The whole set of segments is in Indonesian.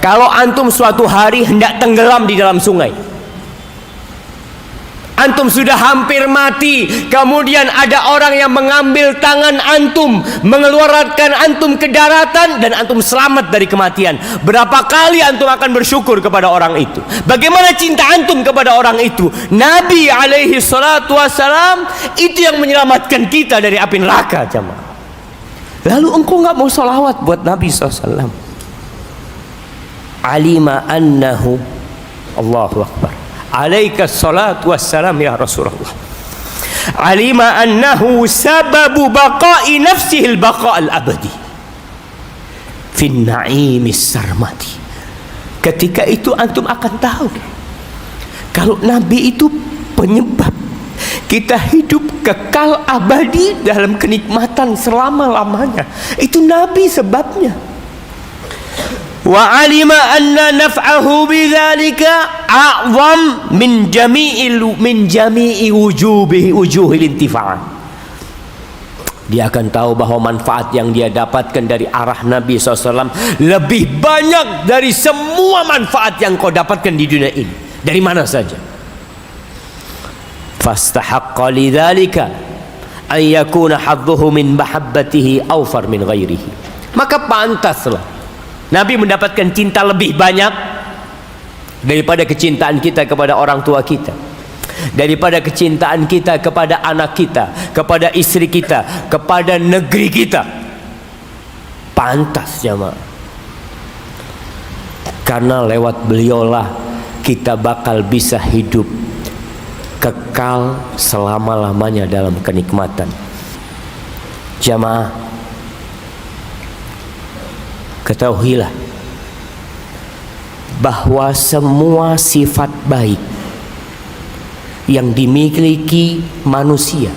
Kalau antum suatu hari hendak tenggelam di dalam sungai, antum sudah hampir mati, kemudian ada orang yang mengambil tangan antum, mengeluarkan antum ke daratan, dan antum selamat dari kematian. Berapa kali antum akan bersyukur kepada orang itu? Bagaimana cinta antum kepada orang itu? Nabi alaihi salatu wassalam itu yang menyelamatkan kita dari api neraka, jemaah. Lalu engkau nggak mau salawat buat Nabi SAW? Alima annahu, Allahu Akbar, alaika salatu wassalam ya Rasulullah. Alima annahu sababu baqa'i nafsihi al-baqa' al-abadi fi na'imis sarmati. Ketika itu antum akan tahu kalau Nabi itu penyebab kita hidup kekal abadi dalam kenikmatan selama-lamanya. Itu Nabi sebabnya. Wa alima anna naf'ahu bidzalika a'zam min jami'i wujuhil intifa'ah. Dia akan tahu bahwa manfaat yang dia dapatkan dari arah Nabi SAW lebih banyak dari semua manfaat yang kau dapatkan di dunia ini, dari mana saja. Fastahaqqa lidzalika an yakuna hadduhu min mahabbatihi awfar min ghairihi. Maka pantaslah Nabi mendapatkan cinta lebih banyak daripada kecintaan kita kepada orang tua kita, daripada kecintaan kita kepada anak kita, kepada istri kita, kepada negeri kita. Pantas, jemaah. Karena lewat beliaulah kita bakal bisa hidup kekal selama-lamanya dalam kenikmatan. Jemaah, ketahuilah bahwa semua sifat baik yang dimiliki manusia,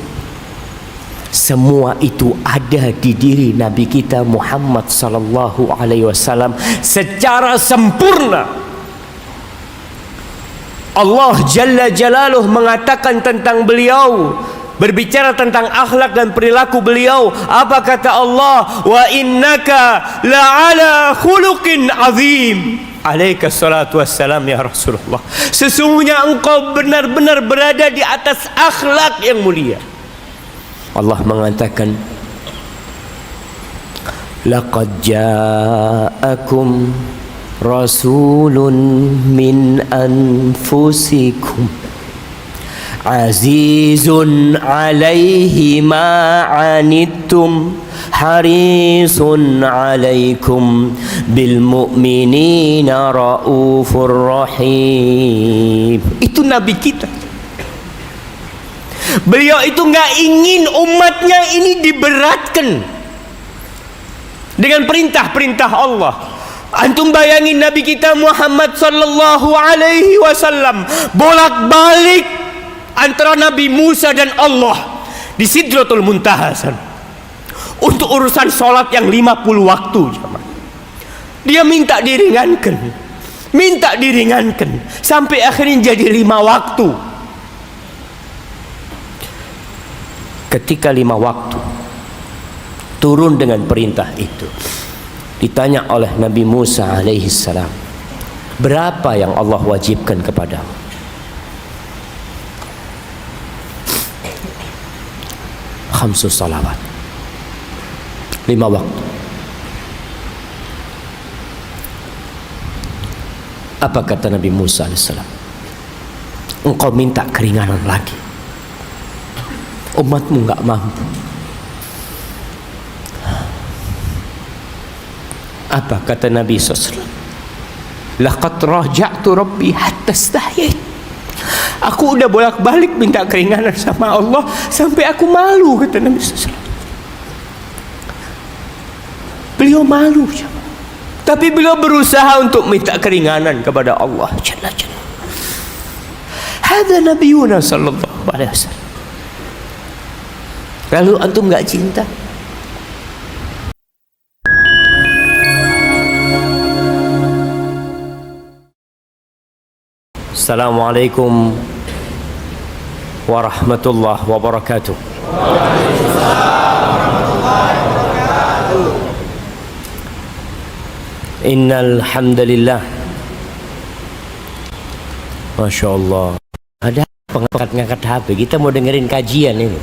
semua itu ada di diri Nabi kita Muhammad sallallahu alaihi wasallam secara sempurna. Allah Jalla Jalaluh mengatakan tentang beliau, berbicara tentang akhlak dan perilaku beliau. Apa kata Allah? Wa innaka la'ala khuluqin azim. Alaika salatu wassalam ya Rasulullah. Sesungguhnya engkau benar-benar berada di atas akhlak yang mulia. Allah mengatakan, laqad ja'akum rasulun min anfusikum azizun alaihi ma anittum harisun alaikum bil mu'minina raufur rahim. Itu Nabi kita. Beliau itu nggak ingin umatnya ini diberatkan dengan perintah-perintah Allah. Antum bayangin Nabi kita Muhammad sallallahu alaihi wasallam bolak-balik antara Nabi Musa dan Allah di Sidratul Muntaha untuk urusan sholat yang 50 waktu. Dia minta diringankan sampai akhirnya jadi 5 waktu. Ketika 5 waktu turun dengan perintah itu, ditanya oleh Nabi Musa alaihi salam, berapa yang Allah wajibkan kepadamu? Khamsus salawat, 5 waktu. Apa kata Nabi Musa alaihi salam? Engkau minta keringanan lagi, umatmu enggak mampu. Apa kata Nabi SAW? Laqad raja'tu rabbi hatta istahyait. Aku udah bolak-balik minta keringanan sama Allah sampai aku malu, kata Nabi SAW. Beliau malu, tapi beliau berusaha untuk minta keringanan kepada Allah Jalla Jalla. Hadza nabiyuna sallallahu alaihi wasallam. Lalu antum enggak cinta? Assalamualaikum warahmatullahi wabarakatuh. Innal hamdalillah. Masya Allah. Ada ngangkat HP. Kita mau dengerin kajian ini.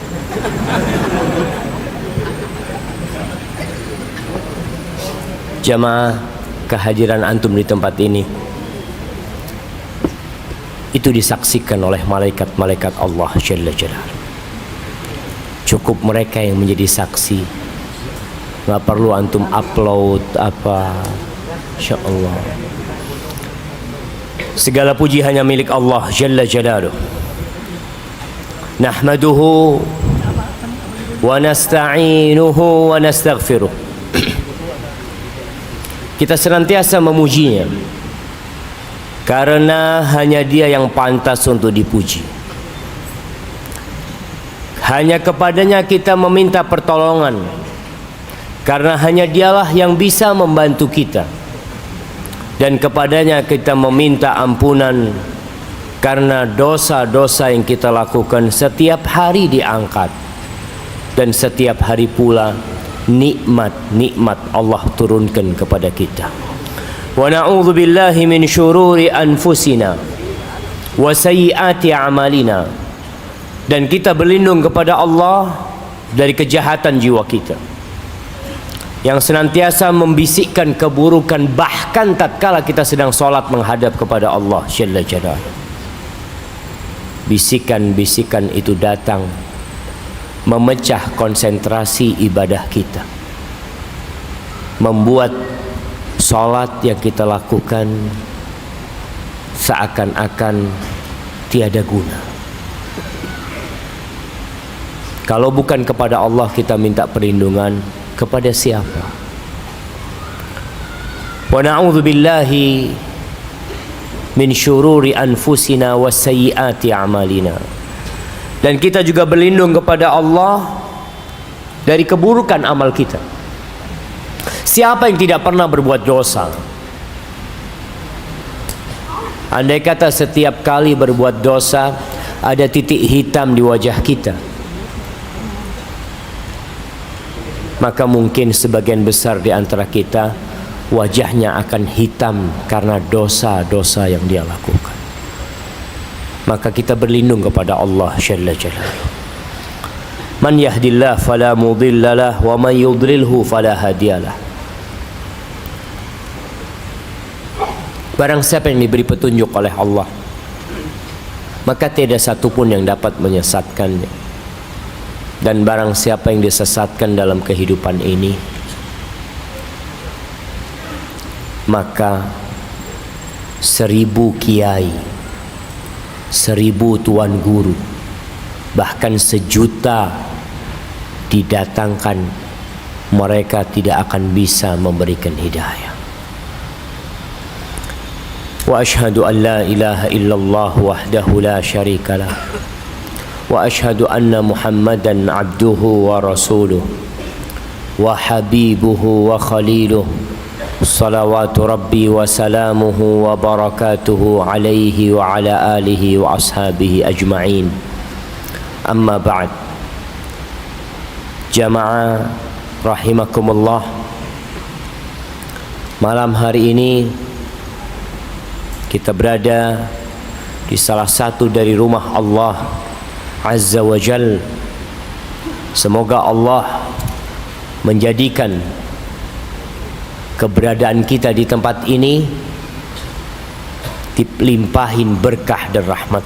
Jamaah, kehadiran antum di tempat ini itu disaksikan oleh malaikat-malaikat Allah Jalla Jalaluhu. Cukup mereka yang menjadi saksi. Nggak perlu antum upload apa. Insya Allah. Segala puji hanya milik Allah Jalla Jalaluhu. Nahmaduhu wa nasta'inuhu wa nastaghfiruh. Kita senantiasa memujinya karena hanya Dia yang pantas untuk dipuji. Hanya kepadanya kita meminta pertolongan karena hanya Dialah yang bisa membantu kita. Dan kepadanya kita meminta ampunan karena dosa-dosa yang kita lakukan setiap hari diangkat. Dan setiap hari pula nikmat-nikmat Allah turunkan kepada kita. Wa na'udzu billahi min syururi anfusina wa sayyiati a'malina. Dan kita berlindung kepada Allah dari kejahatan jiwa kita yang senantiasa membisikkan keburukan, bahkan tatkala kita sedang sholat menghadap kepada Allah Jalla Jalaluhu. Bisikan-bisikan itu datang memecah konsentrasi ibadah kita, membuat sholat yang kita lakukan seakan-akan tiada guna. Kalau bukan kepada Allah kita minta perlindungan, kepada siapa? Wa na'udzu billahi min syururi anfusina wa sayyiati a'malina. Dan kita juga berlindung kepada Allah dari keburukan amal kita. Siapa yang tidak pernah berbuat dosa? Andai kata setiap kali berbuat dosa ada titik hitam di wajah kita, maka mungkin sebagian besar di antara kita wajahnya akan hitam karena dosa-dosa yang dia lakukan. Maka kita berlindung kepada Allah Jalla Jalaluhu. Man yahdillah fala mudhillalah wa man yudlilhu fala hadiyalah. Barang siapa yang diberi petunjuk oleh Allah, maka tidak satupun yang dapat menyesatkannya. Dan barang siapa yang disesatkan dalam kehidupan ini, maka 1000 kiai, 1000 tuan guru, bahkan 1.000.000 didatangkan, mereka tidak akan bisa memberikan hidayah. Wa asyhadu an la ilaha illallah wahdahu la syarikalah. Wa asyhadu anna Muhammadan abduhu wa rasuluh wa habibuhu wa khaliluh. Salawatu rabbi wa salamuhu wa barakatuhu alaihi wa ala alihi wa ashabihi ajma'in. Amma ba'd. Jamaah rahimakumullah, malam hari ini kita berada di salah satu dari rumah Allah Azza wa Jal. Semoga Allah menjadikan keberadaan kita di tempat ini dilimpahin berkah dan rahmat.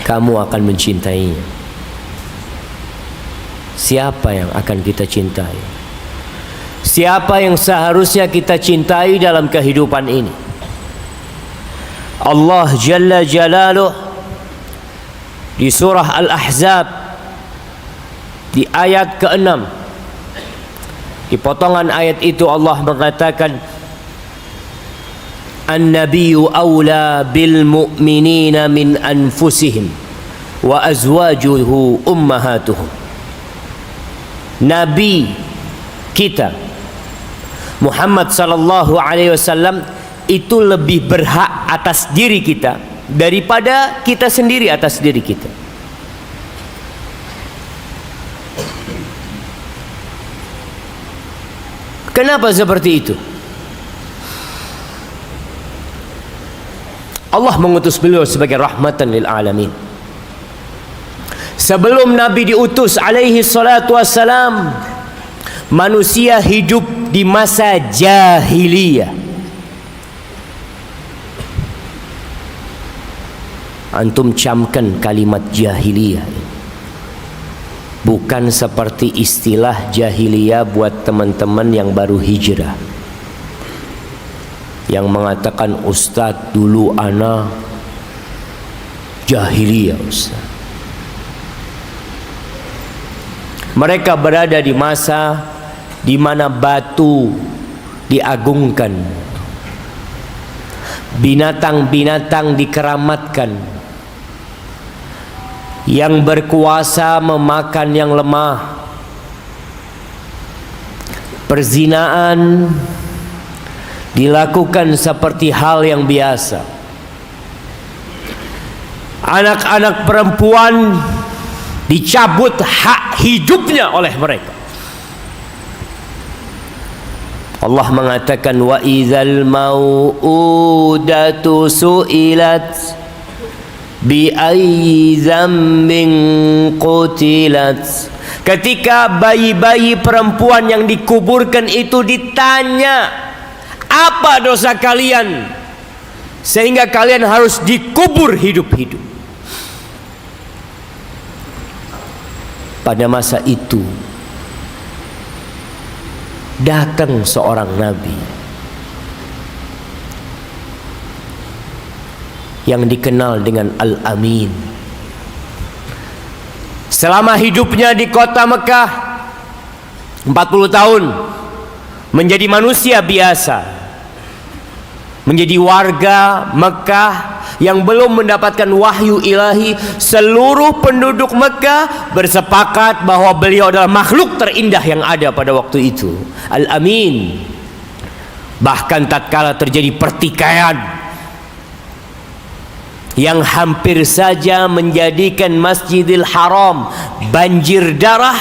Kamu akan mencintainya. Siapa yang akan kita cintai? Siapa yang seharusnya kita cintai dalam kehidupan ini? Allah Jalla Jalaluh di surah Al-Ahzab di ayat ke-6, di potongan ayat itu Allah mengatakan, An-nabiyyu awla bil mu'minina min anfusihim wa azwajuhu ummahatuhum. Nabi kita Muhammad sallallahu alaihi wasallam itu lebih berhak atas diri kita daripada kita sendiri atas diri kita. Kenapa seperti itu? Allah mengutus beliau sebagai rahmatan lil alamin. Sebelum Nabi diutus alaihi salatu wassalam, manusia hidup di masa jahiliyah. Antum camkan kalimat jahiliyah. Bukan seperti istilah jahiliyah buat teman-teman yang baru hijrah, yang mengatakan, Ustadz dulu ana jahiliyah Ustadz. Mereka berada di masa di mana batu diagungkan, binatang-binatang dikeramatkan, yang berkuasa memakan yang lemah, perzinaan dilakukan seperti hal yang biasa. Anak-anak perempuan dicabut hak hidupnya oleh mereka. Allah mengatakan, wa idzal mau'udatu su'ilat bi ayyi dzambin qutilat. Ketika bayi-bayi perempuan yang dikuburkan itu ditanya, apa dosa kalian sehingga kalian harus dikubur hidup-hidup? Pada masa itu datang seorang nabi yang dikenal dengan Al-Amin. Selama hidupnya di kota Mekah 40 tahun menjadi manusia biasa, menjadi warga Mekah yang belum mendapatkan wahyu ilahi. Seluruh penduduk Mekah bersepakat bahwa beliau adalah makhluk terindah yang ada pada waktu itu, Al-Amin. Bahkan tatkala terjadi pertikaian yang hampir saja menjadikan Masjidil Haram banjir darah,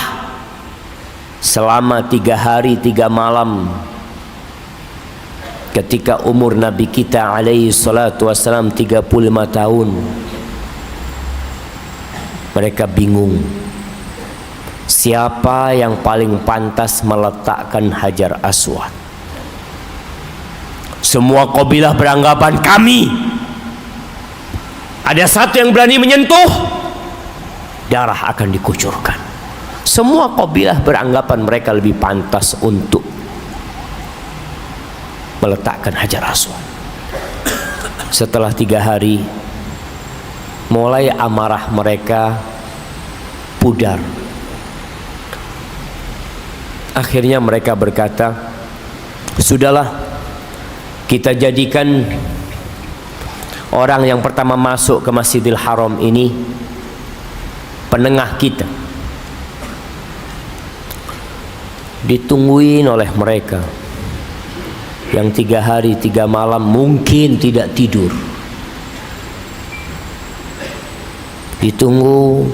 selama 3 hari 3 malam, ketika umur Nabi kita alaihi salatu wassalam 35 tahun, mereka bingung siapa yang paling pantas meletakkan Hajar Aswad. Semua kabilah beranggapan, kami. Ada satu yang berani menyentuh, darah akan dikucurkan. Semua kabilah beranggapan mereka lebih pantas untuk meletakkan Hajar Aswad. Setelah 3 hari, mulai amarah mereka pudar. Akhirnya mereka berkata, sudahlah, kita jadikan orang yang pertama masuk ke Masjidil Haram ini penengah kita. Ditungguin oleh mereka yang 3 hari 3 malam mungkin tidak tidur. Ditunggu,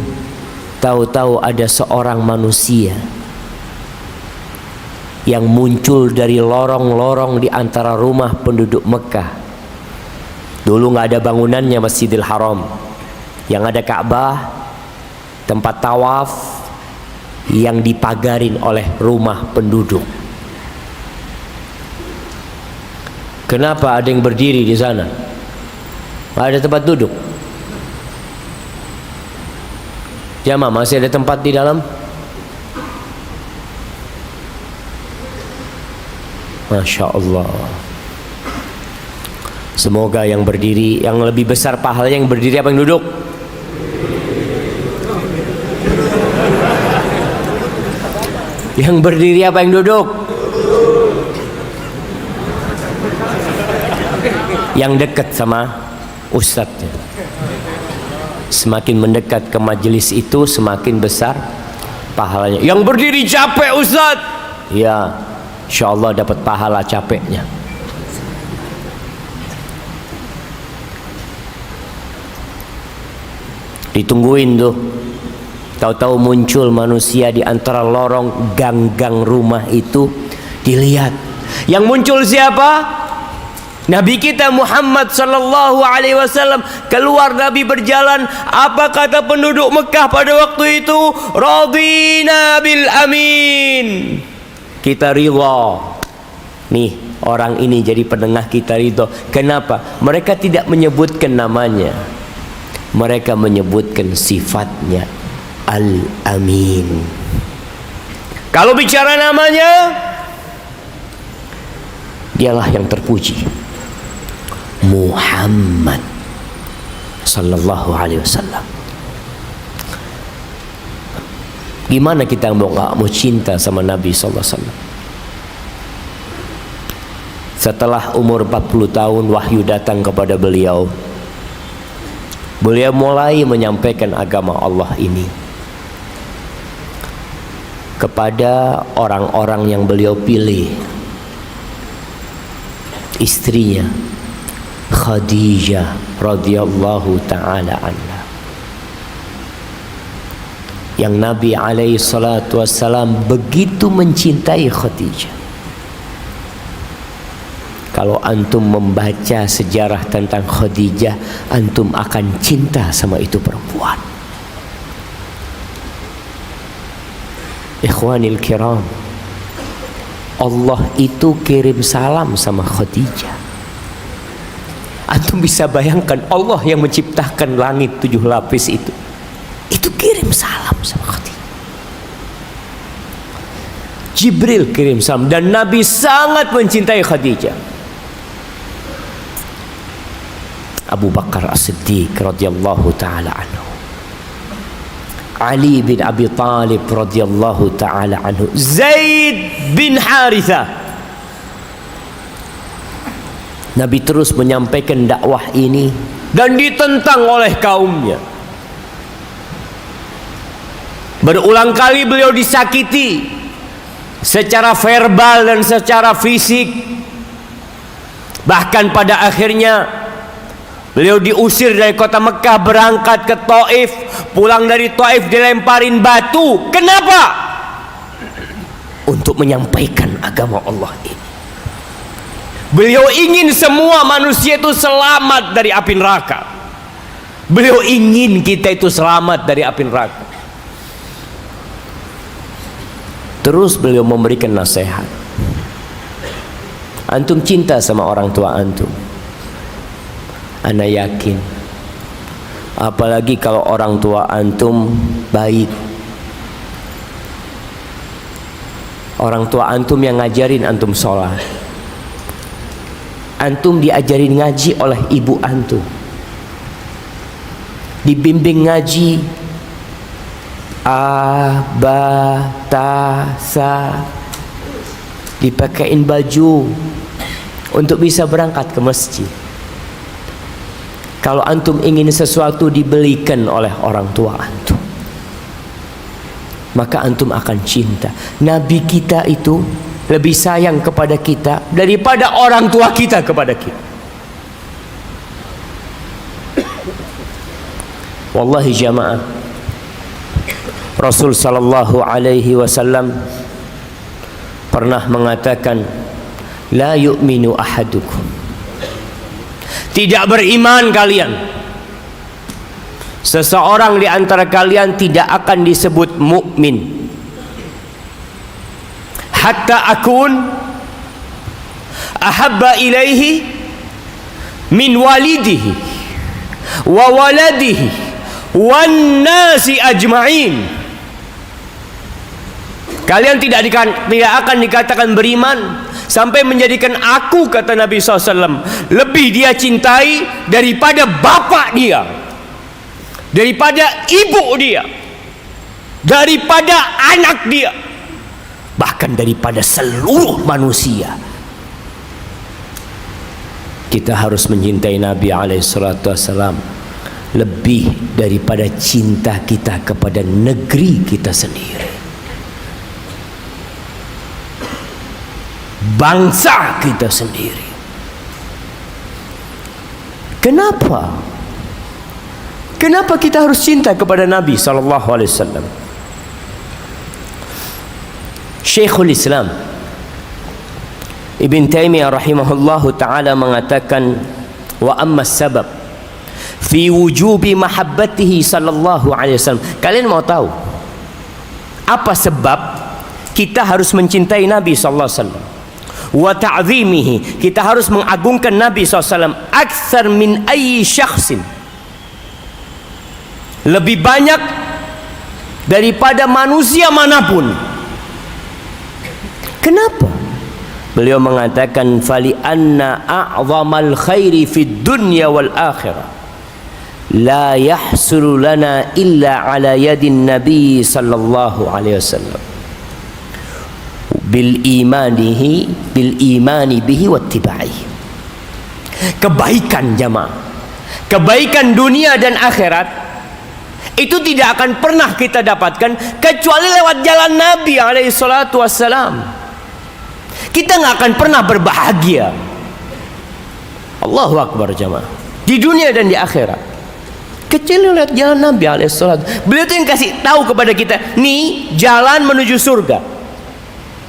tahu-tahu ada seorang manusia yang muncul dari lorong-lorong di antara rumah penduduk Mekah. Dulu nggak ada bangunannya Masjidil Haram, yang ada Ka'bah, tempat tawaf yang dipagarin oleh rumah penduduk. Kenapa ada yang berdiri di sana? Nggak ada tempat duduk. Jamaah, masih ada tempat di dalam? Masya Allah. Semoga yang berdiri, yang lebih besar pahalanya yang berdiri apa yang duduk? Yang berdiri apa yang duduk? Yang dekat sama ustadznya. Semakin mendekat ke majelis itu, semakin besar pahalanya. Yang berdiri capek ustadz, ya insya Allah dapat pahala capeknya. Ditungguin tuh, tahu-tahu muncul manusia di antara lorong gang-gang rumah itu. Dilihat. Yang muncul siapa? Nabi kita Muhammad sallallahu alaihi wasallam. Keluar Nabi berjalan. Apa kata penduduk Mekah pada waktu itu? Radina bil amin. Kita ridha. Nih, orang ini jadi penengah, kita ridha. Kenapa? Mereka tidak menyebutkan namanya. Mereka menyebutkan sifatnya, Al-Amin. Kalau bicara namanya, dialah yang terpuji, Muhammad sallallahu alaihi wasallam. Gimana kita nggak mau cinta sama Nabi sallallahu alaihi wasallam? Setelah umur 40 tahun wahyu datang kepada beliau. Beliau mulai menyampaikan agama Allah ini kepada orang-orang yang beliau pilih. Istrinya Khadijah radhiyallahu ta'ala anha, yang Nabi alaihi salatu wassalam begitu mencintai Khadijah. Kalau antum membaca sejarah tentang Khadijah, antum akan cinta sama itu perempuan. Ikhwanil kiram, Allah itu kirim salam sama Khadijah. Antum bisa bayangkan Allah yang menciptakan langit 7 lapis itu kirim salam sama Khadijah. Jibril kirim salam, dan Nabi sangat mencintai Khadijah. Abu Bakar As-Siddiq radhiyallahu ta'ala anhu, Ali bin Abi Talib radhiyallahu ta'ala anhu, Zaid bin Harithah. Nabi terus menyampaikan dakwah ini dan ditentang oleh kaumnya. Berulang kali beliau disakiti secara verbal dan secara fisik. Bahkan pada akhirnya beliau diusir dari kota Mekah, berangkat ke Taif. Pulang dari Taif dilemparin batu. Kenapa? Untuk menyampaikan agama Allah ini. Beliau ingin semua manusia itu selamat dari api neraka. Beliau ingin kita itu selamat dari api neraka. Terus beliau memberikan nasihat. Antum cinta sama orang tua antum. Ana yakin, apalagi kalau orang tua antum baik, orang tua antum yang ngajarin antum sholat, antum diajarin ngaji oleh ibu antum, dibimbing ngaji abata, dipakein baju untuk bisa berangkat ke masjid. Kalau antum ingin sesuatu dibelikan oleh orang tua antum, maka antum akan cinta. Nabi kita itu lebih sayang kepada kita daripada orang tua kita kepada kita. Wallahi jamaah, Rasul sallallahu alaihi wasallam pernah mengatakan, la yu'minu ahadukum, tidak beriman kalian, seseorang di antara kalian tidak akan disebut mukmin hatta akun ahabba ilaihi min walidihi wa waladihi wan nasi ajma'in. Kalian tidak akan dikatakan beriman sampai menjadikan aku, kata Nabi SAW, lebih dia cintai daripada bapak dia, daripada ibu dia, daripada anak dia, bahkan daripada seluruh manusia. Kita harus mencintai Nabi SAW lebih daripada cinta kita kepada negeri kita sendiri, bangsa kita sendiri. Kenapa? Kenapa kita harus cinta kepada Nabi SAW? Syekhul Islam Ibn Taimiyah rahimahullahu ta'ala mengatakan, wa amma sabab fi wujubi mahabbatihi sallallahu alaihi wasallam. Kalian mau tahu apa sebab kita harus mencintai Nabi sallallahu alaihi wasallam? Wa ta'zimihi, kita harus mengagungkan Nabi sallallahu alaihi wasallam aktsar min ayyi syakhsin, lebih banyak daripada manusia manapun. Kenapa? Beliau mengatakan, fali anna a'zamal khairi fid dunya wal akhirah la yahsulu lana illa ala yadin nabi sallallahu alaihi wasallam bil imani bihi wattiba'i. Kebaikan jamaah, kebaikan dunia dan akhirat itu tidak akan pernah kita dapatkan kecuali lewat jalan Nabi alaihi salatu wassalam. Kita nggak akan pernah berbahagia, Allahu Akbar jamaah, di dunia dan di akhirat kecuali lewat jalan Nabi alaihi salatu. Beliau itu yang kasih tahu kepada kita, nih jalan menuju surga.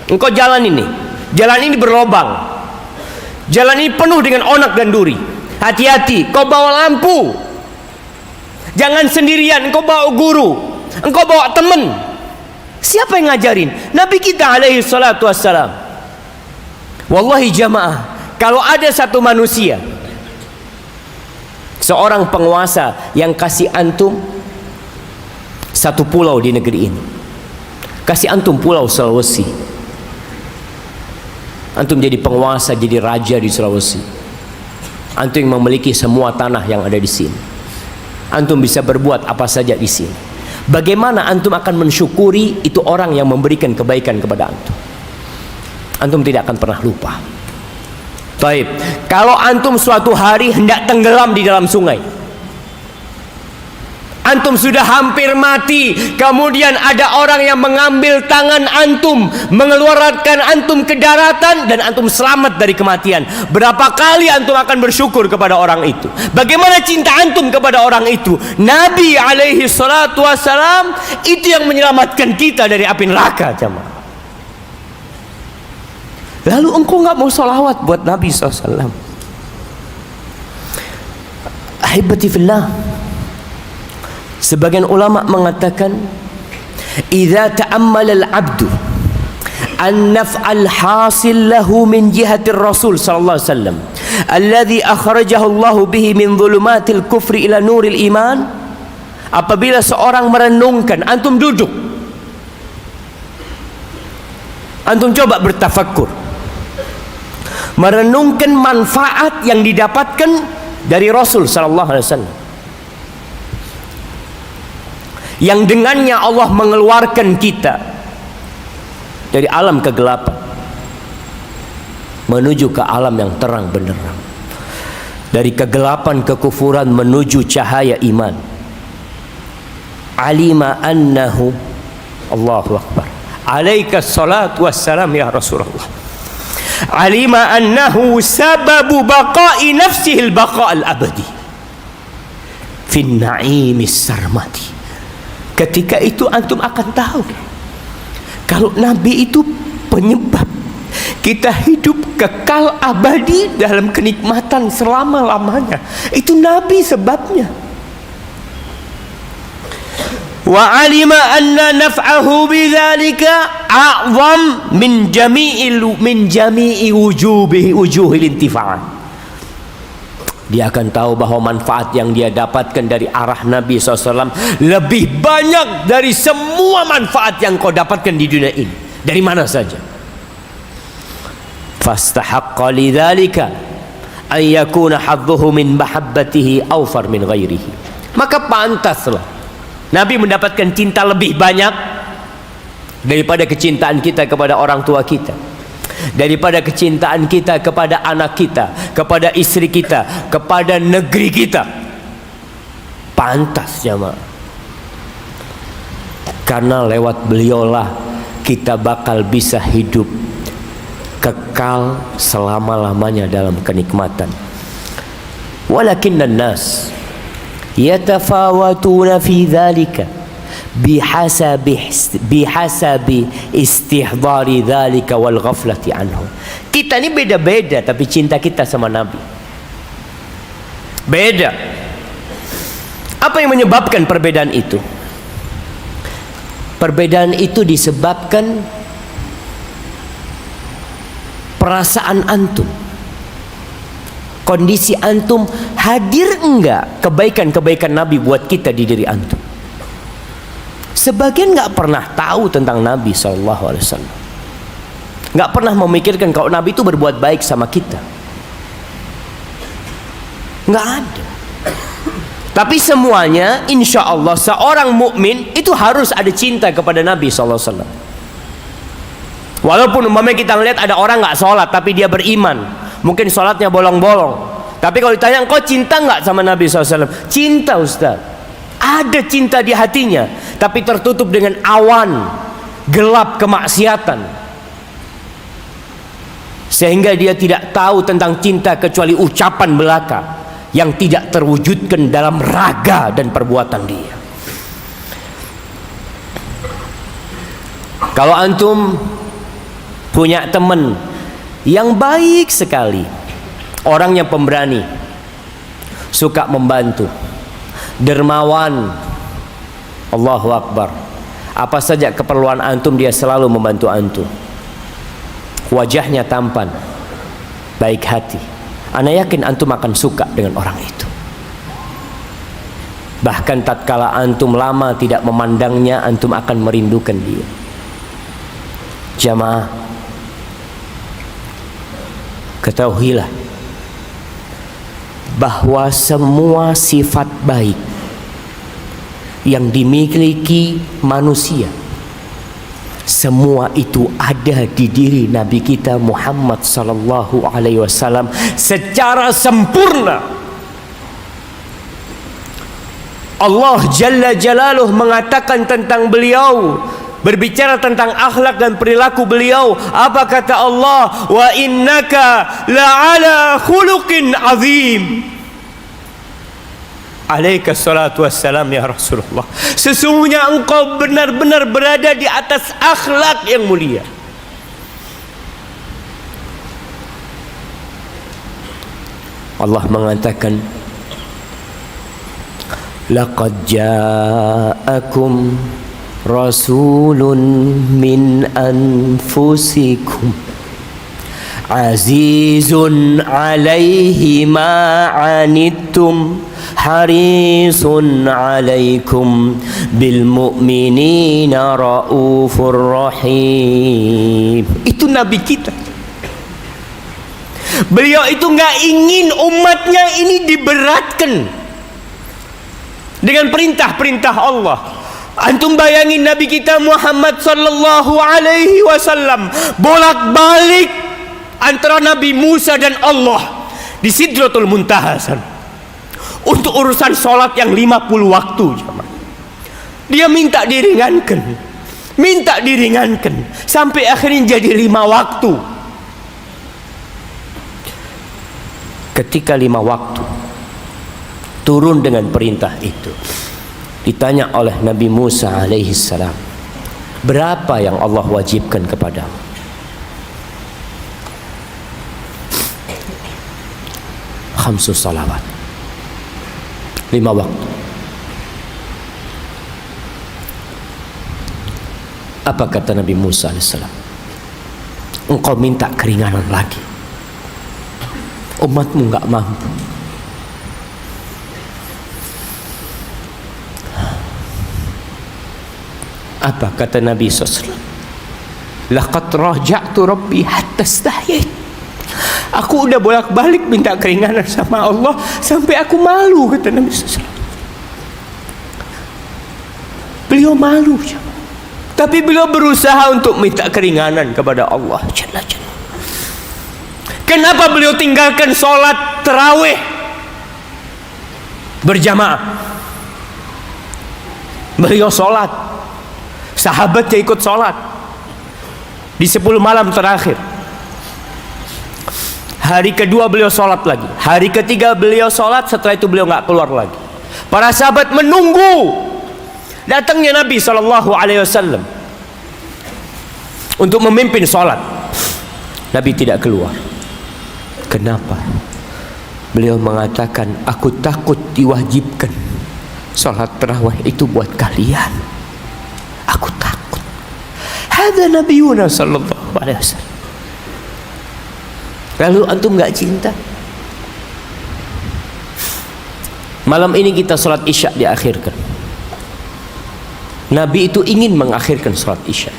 Engkau jalan ini berlobang, jalan ini penuh dengan onak dan duri. Hati-hati, kau bawa lampu. Jangan sendirian, engkau bawa guru, engkau bawa teman. Siapa yang ngajarin? Nabi kita alaihi salatu wassalam. Wallahi jamaah, kalau ada satu manusia, seorang penguasa yang kasih antum satu pulau di negeri ini, kasih antum pulau Sulawesi, antum jadi penguasa, jadi raja di Sulawesi, antum yang memiliki semua tanah yang ada di sini, antum bisa berbuat apa saja di sini. Bagaimana antum akan mensyukuri itu orang yang memberikan kebaikan kepada antum? Antum tidak akan pernah lupa. Baik, kalau antum suatu hari hendak tenggelam di dalam sungai, antum sudah hampir mati, kemudian ada orang yang mengambil tangan antum, mengeluarkan antum ke daratan, dan antum selamat dari kematian. Berapa kali antum akan bersyukur kepada orang itu? Bagaimana cinta antum kepada orang itu? Nabi alaihi salatu wassalam itu yang menyelamatkan kita dari api neraka jemaah. Lalu engkau nggak mau salawat buat Nabi SAW? Ahibati fillah, sebagian ulama mengatakan, idza ta'ammala al-'abdu an-naf'al hasil lahu min jihati Rasul sallallahu alaihi wasallam alladhi akhrajahu Allah bihi min dhulumatil kufri ila nuril iman. Apabila seorang merenungkan, antum duduk, antum coba bertafakkur, merenungkan manfaat yang didapatkan dari Rasul sallallahu alaihi wasallam, yang dengannya Allah mengeluarkan kita dari alam kegelapan menuju ke alam yang terang benderang, dari kegelapan kekufuran menuju cahaya iman. Alima annahu, Allahu Akbar, alaika salatu wassalam ya Rasulullah, alima annahu sababu baqa'i nafsihi al-baqa' al-abadi fin na'imis sarmadi. Ketika itu antum akan tahu kalau Nabi itu penyebab kita hidup kekal abadi dalam kenikmatan selama-lamanya. Itu Nabi sebabnya. Wa alima anna naf'ahu bidzalika a'zam min jami'i wujuhil intifa'at. Dia akan tahu bahwa manfaat yang dia dapatkan dari arah Nabi SAW lebih banyak dari semua manfaat yang kau dapatkan di dunia ini, dari mana saja. Fastahaqqa lidzalika an yakuna hadduhu min mahabbatihi awfar min ghairihi. Maka pantaslah Nabi mendapatkan cinta lebih banyak daripada kecintaan kita kepada orang tua kita, daripada kecintaan kita kepada anak kita, kepada istri kita, kepada negeri kita. Pantas jemaah, karena lewat beliaulah kita bakal bisa hidup kekal selama-lamanya dalam kenikmatan. Walakinnan nas yatafawatuna fi dhalika bihasabi istihdari dhalika wal ghaflati anhu. Kita ini beda-beda, tapi cinta kita sama Nabi beda. Apa yang menyebabkan perbedaan itu? Perbedaan itu disebabkan perasaan antum, kondisi antum, hadir enggak kebaikan-kebaikan Nabi buat kita di diri antum. Sebagian enggak pernah tahu tentang Nabi SAW, enggak pernah memikirkan kalau Nabi itu berbuat baik sama kita, enggak ada. Tapi semuanya, insya Allah seorang mukmin itu harus ada cinta kepada Nabi SAW. Walaupun umpamanya kita ngeliat ada orang nggak sholat tapi dia beriman, mungkin sholatnya bolong-bolong, tapi kalau ditanya engkau cinta nggak sama Nabi SAW? Cinta, Ustaz. Ada cinta di hatinya, tapi tertutup dengan awan gelap kemaksiatan, sehingga dia tidak tahu tentang cinta kecuali ucapan belaka yang tidak terwujudkan dalam raga dan perbuatan dia. Kalau antum punya teman yang baik sekali, orangnya pemberani, suka membantu, dermawan, Allahu Akbar, apa saja keperluan antum dia selalu membantu antum, wajahnya tampan, baik hati, ana yakin antum akan suka dengan orang itu. Bahkan tatkala antum lama tidak memandangnya, antum akan merindukan dia. Jamaah, ketahuilah bahwa semua sifat baik yang dimiliki manusia, semua itu ada di diri Nabi kita Muhammad sallallahu alaihi wasallam secara sempurna. Allah Jalla Jalaluh mengatakan tentang beliau, berbicara tentang akhlak dan perilaku beliau. Apa kata Allah? Wa innaka la'ala khuluqin azim. Alaika salatu wassalam ya Rasulullah. Sesungguhnya engkau benar-benar berada di atas akhlak yang mulia. Allah mengatakan, laqad ja'akum rasulun min anfusikum azizun alaihi ma anittum harisun alaikum bil mu'minina raufur rahim. Itu Nabi kita. Beliau itu nggak ingin umatnya ini diberatkan dengan perintah-perintah Allah. Antum bayangin Nabi kita Muhammad sallallahu alaihi wasallam bolak-balik antara Nabi Musa dan Allah di Sidratul Muntaha untuk urusan sholat yang 50 waktu. Dia minta diringankan sampai akhirnya jadi 5 waktu. Ketika 5 waktu turun dengan perintah itu, ditanya oleh Nabi Musa alaihi salam, berapa yang Allah wajibkan kepadamu? Khamsus salawat, 5 waktu. Apa kata Nabi Musa alaihissalam? Engkau minta keringanan lagi, umatmu nggak mampu. Apa kata Nabi SAW? Laqad raja'tu rabbi hatta stahyait. Aku udah bolak-balik minta keringanan sama Allah sampai aku malu, kata Nabi SAW. Beliau malu, tapi beliau berusaha untuk minta keringanan kepada Allah Jalla Jalla. Kenapa beliau tinggalkan sholat tarawih berjamaah? Beliau sholat, sahabatnya ikut sholat di 10 malam terakhir. Hari kedua beliau sholat lagi, hari ketiga beliau sholat, setelah itu beliau nggak keluar lagi. Para sahabat menunggu datangnya Nabi SAW untuk memimpin sholat. Nabi tidak keluar. Kenapa? Beliau mengatakan, aku takut diwajibkan salat tarawih itu buat kalian. Aku takut. Hadza nabiyuna sallallahu alaihi wasallam. Lalu antum enggak cinta? Malam ini kita salat Isya diakhirkan. Nabi itu ingin mengakhirkan salat Isya.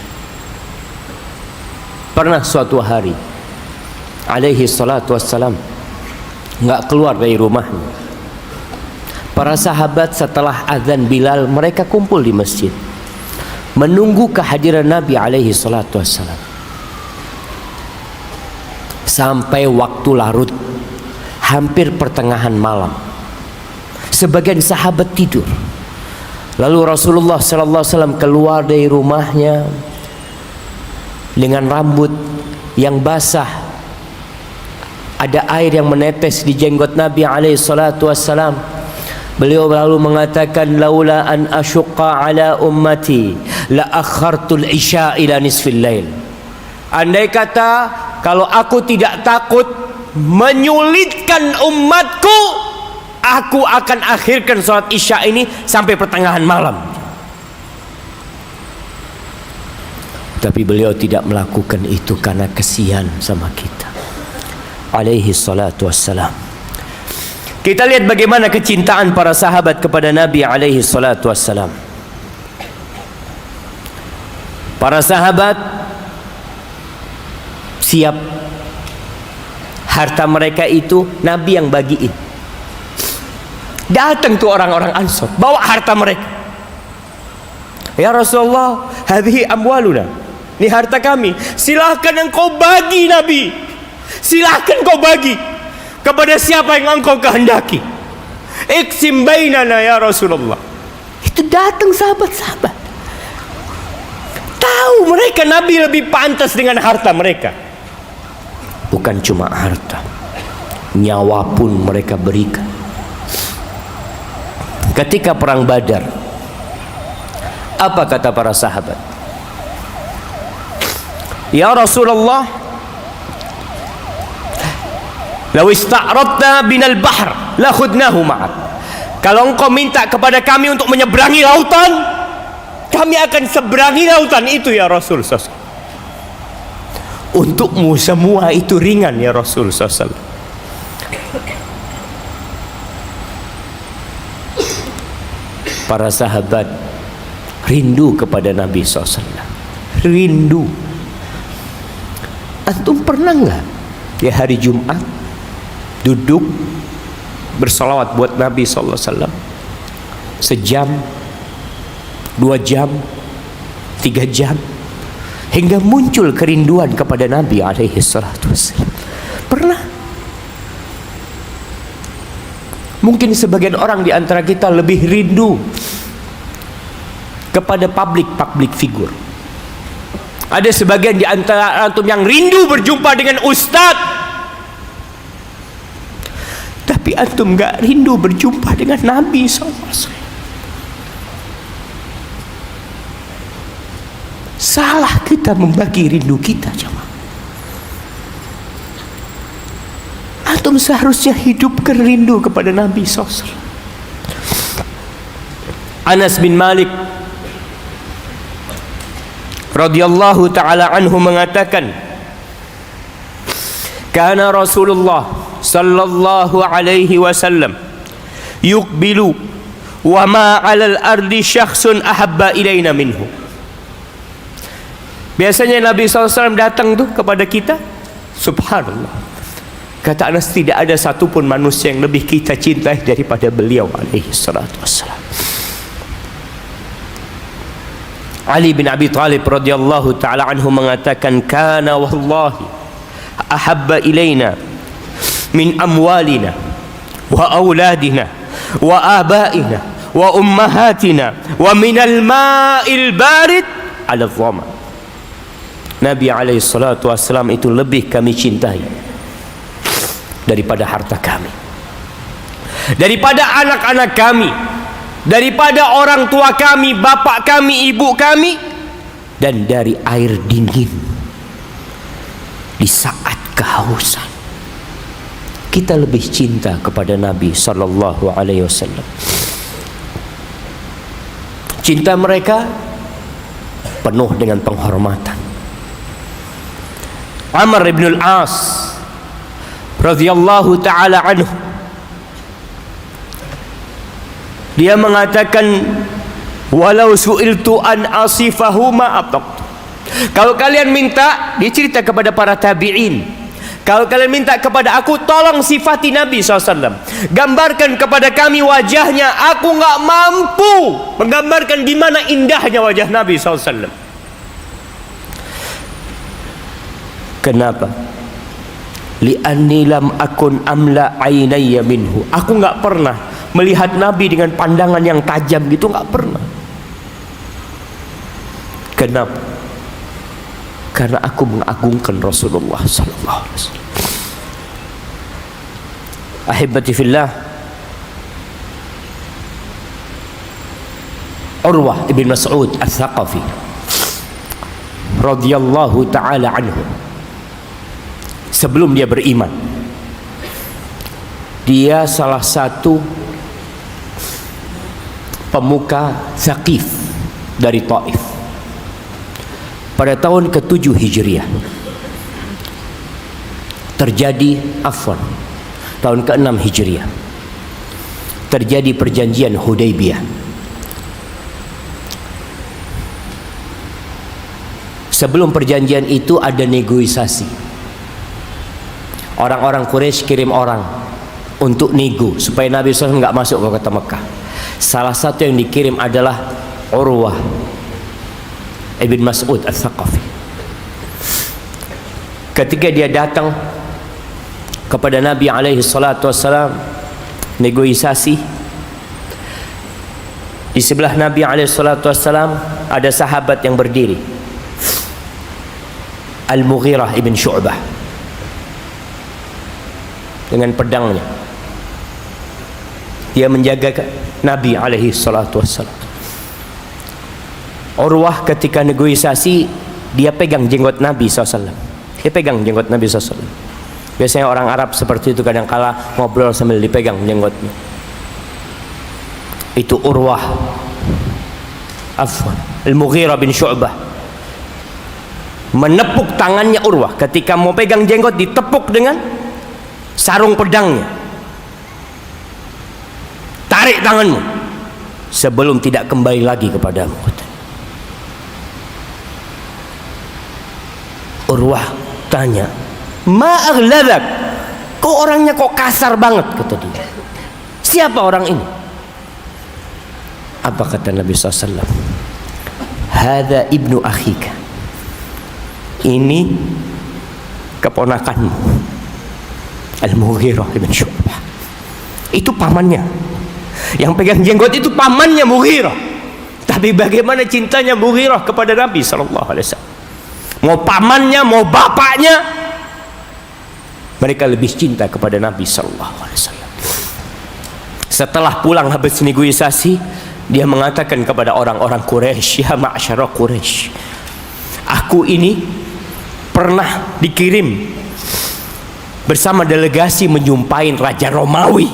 Pernah suatu hari alaihi salatu wassalam enggak keluar dari rumahnya. Para sahabat setelah azan Bilal, mereka kumpul di masjid menunggu kehadiran Nabi alaihi salatu wassalam sampai waktu larut, hampir pertengahan malam. Sebagian sahabat tidur. Lalu Rasulullah sallallahu alaihi wasallam keluar dari rumahnya dengan rambut yang basah, ada air yang menetes di jenggot Nabi alaihi salatu wassalam. Beliau lalu mengatakan, laula an asyqa ala ummati la akhartul isya ila nisfil lail. Andai kata kalau aku tidak takut menyulitkan umatku, aku akan akhirkan salat Isya ini sampai pertengahan malam. Tapi beliau tidak melakukan itu karena kesian sama kita. Alaihi salatu wassalam. Kita lihat bagaimana kecintaan para sahabat kepada Nabi alaihi salatu wassalam. Para sahabat siap, harta mereka itu Nabi yang bagiin. Datang tuh orang-orang Ansor, bawa harta mereka. Ya Rasulullah, hadhihi amwaluna, ini harta kami, silahkan engkau bagi Nabi, silahkan kau bagi kepada siapa yang engkau kehendaki. Iksim bainana ya Rasulullah. Itu datang sahabat-sahabat, tahu mereka Nabi lebih pantas dengan harta mereka. Bukan cuma harta, nyawa pun mereka berikan. Ketika perang Badar, apa kata para sahabat? Ya Rasulullah, law ista'radna binal bahr la khudnahu ma'ak. Kalau engkau minta kepada kami untuk menyeberangi lautan, kami akan seberangi lautan itu ya Rasul SAW. Untukmu semua itu ringan ya Rasul SAW. Para sahabat rindu kepada Nabi SAW. Rindu. Antum pernah nggak di hari Jumat duduk bersalawat buat Nabi SAW sejam, 2 jam, 3 jam, hingga muncul kerinduan kepada Nabi alaihi salatu wassalam? Pernah? Mungkin sebagian orang di antara kita lebih rindu kepada public figure. Ada sebagian di antara antum yang rindu berjumpa dengan ustaz, tapi antum gak rindu berjumpa dengan Nabi SAW. Salah kita membagi rindu kita, jemaah. Antum seharusnya hidupkan rindu kepada Nabi SAW. Anas bin Malik radhiyallahu ta'ala anhu mengatakan, kana Rasulullah sallallahu alaihi wasallam yuqbilu wa ma 'alal ardi syakhsun ahabba ilaina minhu. Biasanya Nabi SAW datang tuh kepada kita, subhanallah, kata Anas, tidak ada satupun manusia yang lebih kita cintai daripada beliau alaihi salatu wassalam. Ali bin Abi Thalib radhiyallahu ta'ala anhu mengatakan, kana wallahi ahabba ilaina min amwalina wa auladina wa abaina wa ummahatina wa minal ma'il barid ala dhama. Nabi alaihi salatu wassalam itu lebih kami cintai daripada harta kami, daripada anak-anak kami, daripada orang tua kami, bapak kami, ibu kami, dan dari air dingin di saat kehausan. Kita lebih cinta kepada Nabi sallallahu alaihi wasallam. Cinta mereka penuh dengan penghormatan. Amr ibn al-As radhiyallahu ta'ala anhu, dia mengatakan, walau su'iltu an asifahu ma ataqtu. Kalau kalian minta, dia cerita kepada para tabi'in, kalau kalian minta kepada aku, tolong sifati Nabi SAW, gambarkan kepada kami wajahnya, aku nggak mampu menggambarkan gimana indahnya wajah Nabi SAW. Kenapa? Li'anni lam akun amla ainayya minhu. Aku nggak pernah melihat Nabi dengan pandangan yang tajam gitu, nggak pernah. Kenapa? Karena aku mengagungkan Rasulullah sallallahu alaihi wasallam. Ahibati fillah, Urwah ibn Mas'ud Al-Thaqafi radhiyallahu ta'ala anhu, sebelum dia beriman, dia salah satu pemuka Thaqif dari Taif pada tahun ke-7 Hijriah. Tahun ke-6 Hijriah terjadi perjanjian Hudaybiyah. Sebelum perjanjian itu ada negosiasi. Orang-orang Quraisy kirim orang untuk nego supaya Nabi SAW nggak masuk ke kota Mekah. Salah satu yang dikirim adalah Urwah ibn Mas'ud Al-Thaqafi. Ketika dia datang kepada Nabi alaihi salatu wassalam negosiasi, di sebelah Nabi alaihi salatu wassalam ada sahabat yang berdiri, Al-Mughirah ibn Syu'bah, dengan pedangnya. Dia menjaga Nabi alaihi salatu wassalam. Urwah ketika negosiasi, dia pegang jenggot Nabi SAW. Dia pegang jenggot Nabi SAW. Biasanya orang Arab seperti itu, kadang kala ngobrol sambil dipegang jenggotnya. Itu Urwah Al-Mughirah bin Syu'bah menepuk tangannya Urwah. Ketika mau pegang jenggot, ditepuk dengan sarung pedangnya. Tarik tanganmu sebelum tidak kembali lagi kepadamu. Urwah tanya, ma aghladak, kok orangnya kok kasar banget, kata dia. Siapa orang ini? Apa kata Nabi SAW? Hadza ibnu akhika, ini keponakanmu Al-Mughirah ibn Syu'bah. Itu pamannya. Yang pegang jenggot itu pamannya Mughirah. Tapi bagaimana cintanya Mughirah kepada Nabi SAW? Mau pamannya, mau bapaknya, mereka lebih cinta kepada Nabi SAW. Setelah pulang habis negosiasi, dia mengatakan kepada orang-orang Quraisy, ya ma'syara Quraisy, aku ini pernah dikirim bersama delegasi menjumpai Raja Romawi,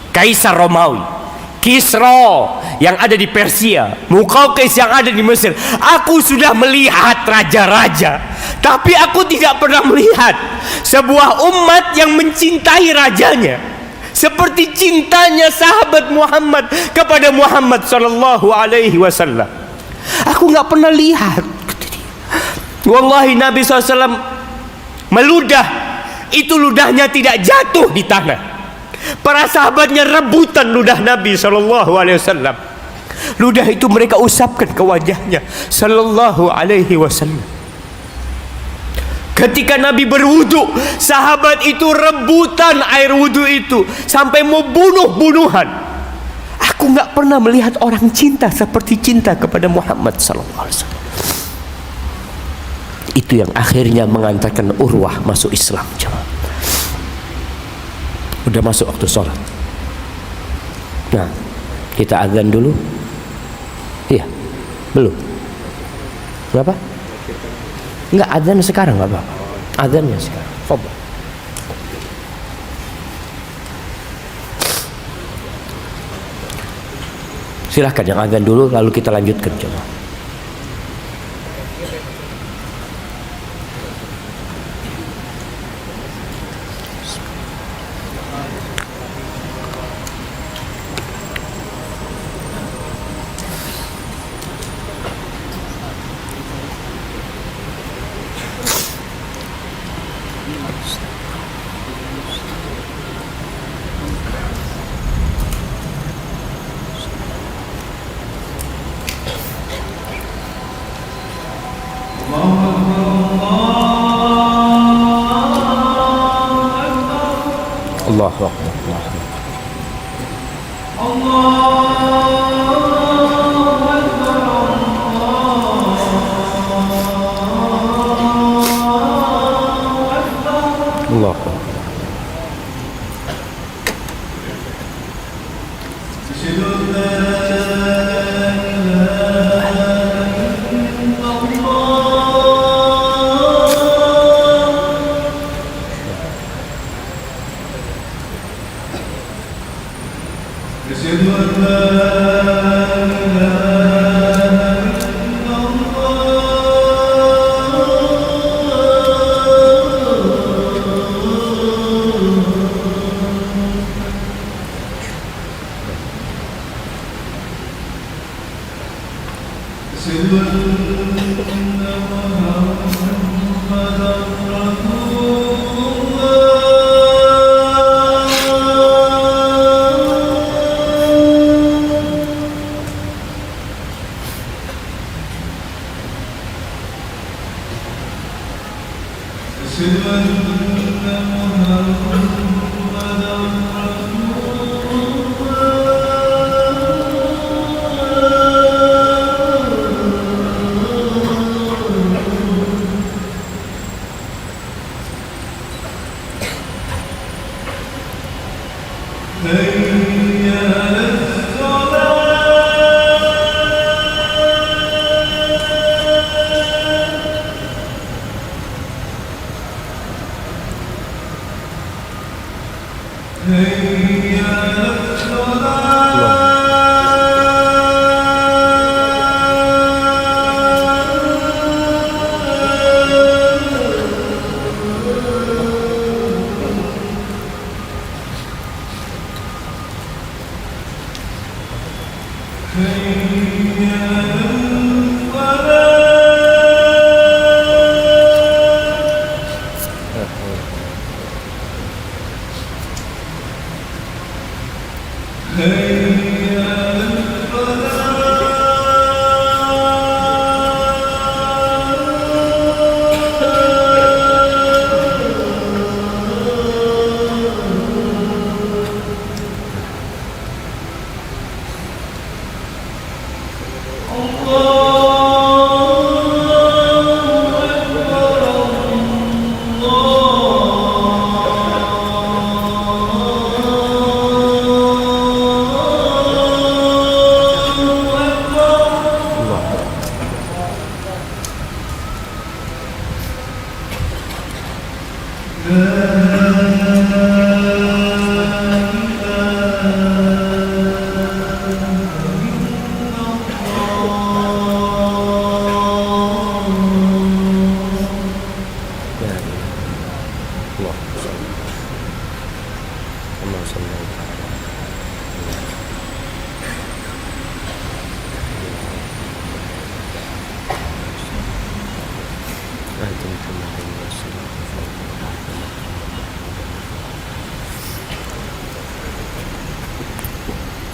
Kaisar Romawi, Kisra yang ada di Persia, Muqawqis yang ada di Mesir. Aku sudah melihat raja-raja, tapi aku tidak pernah melihat sebuah umat yang mencintai rajanya seperti cintanya sahabat Muhammad kepada Muhammad sallallahu alaihi wasallam. Aku nggak pernah lihat. Wallahi Nabi SAW meludah, itu ludahnya tidak jatuh di tanah. Para sahabatnya rebutan ludah Nabi SAW. Ludah itu mereka usapkan ke wajahnya sallallahu alaihi wasallam. Ketika Nabi berwudu, sahabat itu rebutan air wudu itu sampai mau bunuh-bunuhan. Aku nggak pernah melihat orang cinta seperti cinta kepada Muhammad sallallahu alaihi wasallam. Itu yang akhirnya mengantarkan Urwah masuk Islam. Udah masuk waktu sholat. Nah, kita azan dulu. Iya, belum. Kenapa? Enggak, azan sekarang nggak apa-apa. Azannya sekarang. Fadhil. Silahkan yang azan dulu, lalu kita lanjutkan jemaah. Allahu Akbar. Allahu Akbar.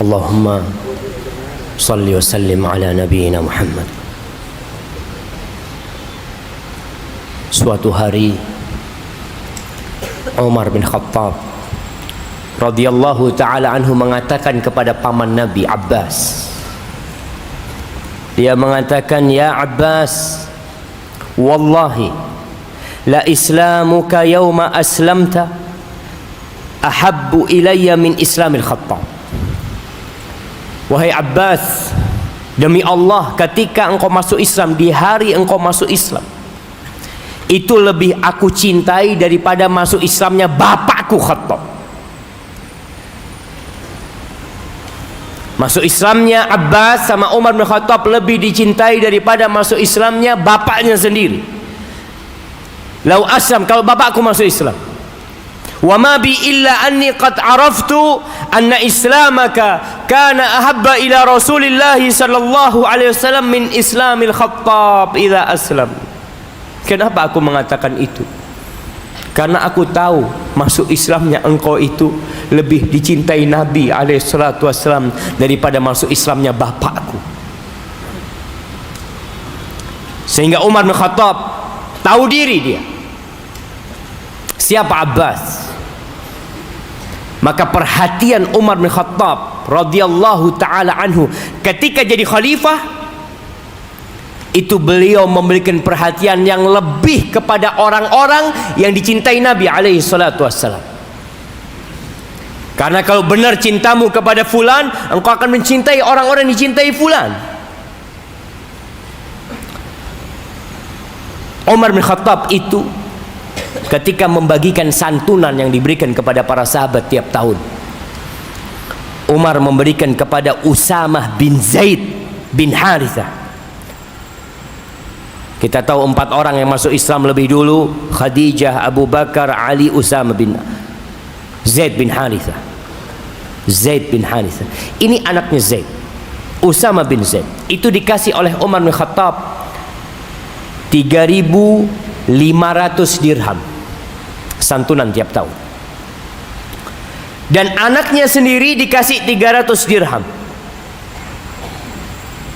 Allahumma salli wa sallim ala nabiyyina Muhammad. Suatu hari Umar bin Khattab radhiyallahu taala anhu mengatakan kepada paman Nabi Abbas. Dia mengatakan, "Ya Abbas, wallahi la islamuka yawma aslamta ahabbu ilayya min islamil Khattab." Wahai Abbas, demi Allah, ketika engkau masuk Islam, di hari engkau masuk Islam, itu lebih aku cintai daripada masuk Islamnya bapakku Khattab. Masuk Islamnya Abbas sama Umar bin Khattab lebih dicintai daripada masuk Islamnya bapaknya sendiri. Lau aslam, kalau bapakku masuk Islam. Wa ma bi illa anni qad araftu anna islamaka kana ahabba ila Rasulillah sallallahu alaihi wasallam min islamil Khattab idza aslam. Kenapa aku mengatakan itu? Karena aku tahu masuk Islamnya engkau itu lebih dicintai Nabi alaihi salatu wasallam daripada masuk Islamnya bapakku. Sehingga Umar bin Khattab tahu diri dia. Siapa Abbas? Maka perhatian Umar bin Khattab radhiyallahu taala anhu ketika jadi khalifah, itu beliau memberikan perhatian yang lebih kepada orang-orang yang dicintai Nabi alaihi salatu wassalam. Karena kalau benar cintamu kepada fulan, engkau akan mencintai orang-orang yang dicintai fulan. Umar bin Khattab itu ketika membagikan santunan yang diberikan kepada para sahabat tiap tahun, Umar memberikan kepada Usamah bin Zaid bin Harithah. Kita tahu 4 orang yang masuk Islam lebih dulu: Khadijah, Abu Bakar, Ali, Usamah bin Zaid bin Harithah. Zaid bin Harithah ini anaknya Zaid. Usamah bin Zaid itu dikasih oleh Umar bin Khattab 3.500 dirham santunan tiap tahun. Dan anaknya sendiri dikasih 300 dirham.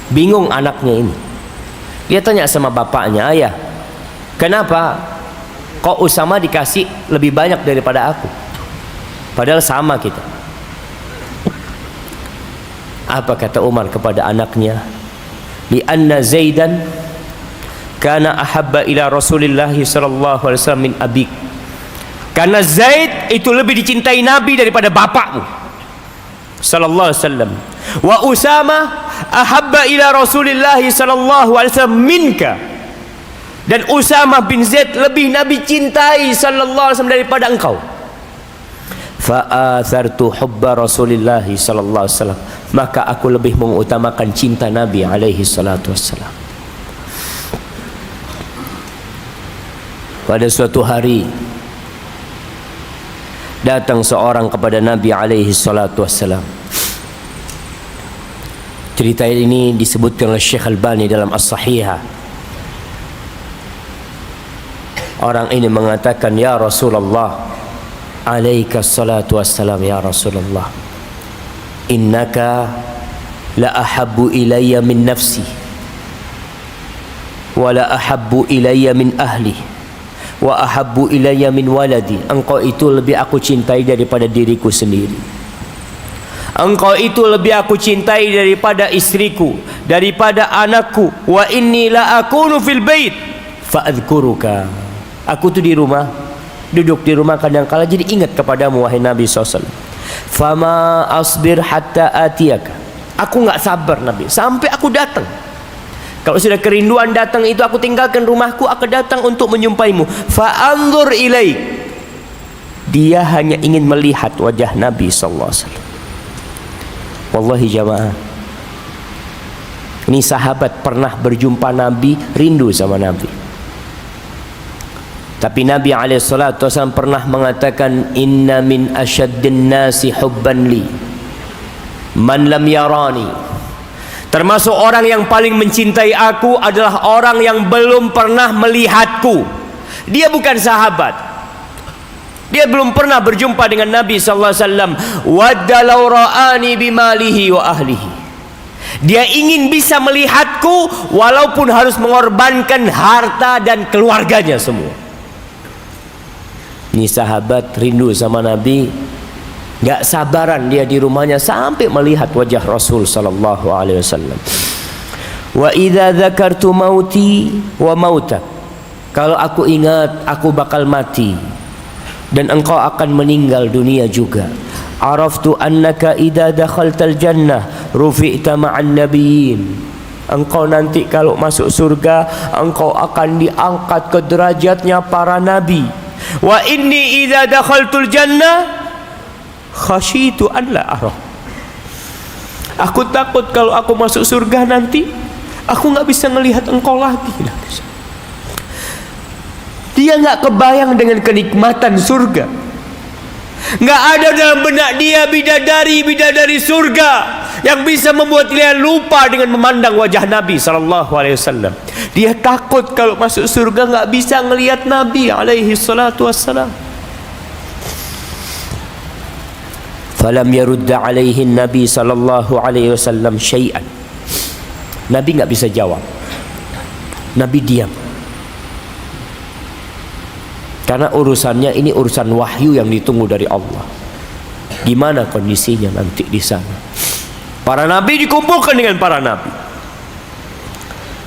Bingung anaknya ini. Dia tanya sama bapaknya, ayah, kenapa kok Usama dikasih lebih banyak daripada aku? Padahal sama kita. Apa kata Umar kepada anaknya? Lianna Zaidan kana ahabba ila Rasulillah sallallahu alaihi wasallam min abik. Karena Zaid itu lebih dicintai Nabi daripada bapakmu sallallahu alaihi wasallam. Wa Usama ahabba ila Rasulillah sallallahu alaihi wasallam minka. Dan Usamah bin Zaid lebih Nabi cintai sallallahu alaihi wasallam daripada engkau. Fa athartu hubba Rasulillah sallallahu alaihi wasallam, maka aku lebih mengutamakan cinta Nabi alaihi salatu wassalam. Pada suatu hari datang seorang kepada Nabi alaihi salatu wassalam. Cerita ini disebutkan oleh Syekh Albani dalam As-Sahihah. Orang ini mengatakan, ya Rasulullah, alaika salatu wassalam ya Rasulullah, innaka la ahabbu ilayya min nafsi wa la ahabbu ilayya min ahli wa ahabbu ilayya min waladi. Engkau itu lebih aku cintai daripada diriku sendiri. Engkau itu lebih aku cintai daripada istriku, daripada anakku. Wa inni la akunu fil bait fa'adhkuruka. Aku tuh di rumah, duduk di rumah kadang-kala jadi ingat kepadamu wahai Nabi SAW. Fama asbir hatta atiyaka. Aku nggak sabar Nabi sampai aku datang. Kalau sudah kerinduan datang itu, aku tinggalkan rumahku, aku datang untuk menjumpaimu. Fa'anzur ilaik. Dia hanya ingin melihat wajah Nabi SAW. Wallahi jamaah, ini sahabat pernah berjumpa Nabi, rindu sama Nabi. Tapi Nabi SAW pernah mengatakan, inna min asyaddin nasi hubban li man lam yarani. Termasuk orang yang paling mencintai aku adalah orang yang belum pernah melihatku. Dia bukan sahabat, dia belum pernah berjumpa dengan Nabi SAW. Wadda law ra'ani bimalihi wa ahlihi. Dia ingin bisa melihatku walaupun harus mengorbankan harta dan keluarganya semua. Ini sahabat rindu sama Nabi, gak sabaran dia di rumahnya sampai melihat wajah Rasul sallallahu alaihi wasallam. Wa idza dzakartu mauti wa mautak. Kalau aku ingat aku bakal mati dan engkau akan meninggal dunia juga, araftu annaka idza dakhaltal jannah rufi'ta ma'an nabiyyin. Engkau nanti kalau masuk surga, engkau akan diangkat ke derajatnya para nabi. Wa inni idza dakhaltul jannah khasyitu an la ara. Aku takut kalau aku masuk surga nanti aku nggak bisa melihat engkau lagi. Dia nggak kebayang dengan kenikmatan surga. Nggak ada dalam benak dia bidadari surga yang bisa membuat dia lupa dengan memandang wajah Nabi SAW. Dia takut kalau masuk surga nggak bisa melihat Nabi SAW. Falam yarudda alaihi Nabi SAW syai'an. Nabi nggak bisa jawab. Nabi diam. Karena urusannya ini urusan wahyu yang ditunggu dari Allah. Gimana kondisinya nanti di sana? Para nabi dikumpulkan dengan para nabi.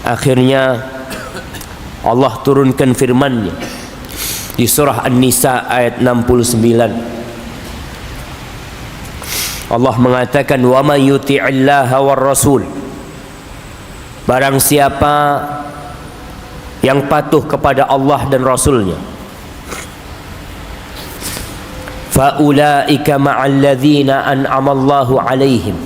Akhirnya Allah turunkan firman-Nya di surah An-Nisa ayat 69. Allah mengatakan, "Wa may yuti'illaha war rasul." Barang siapa yang patuh kepada Allah dan Rasul-Nya, faulaika ma'al ladzina an'ama Allahu 'alaihim,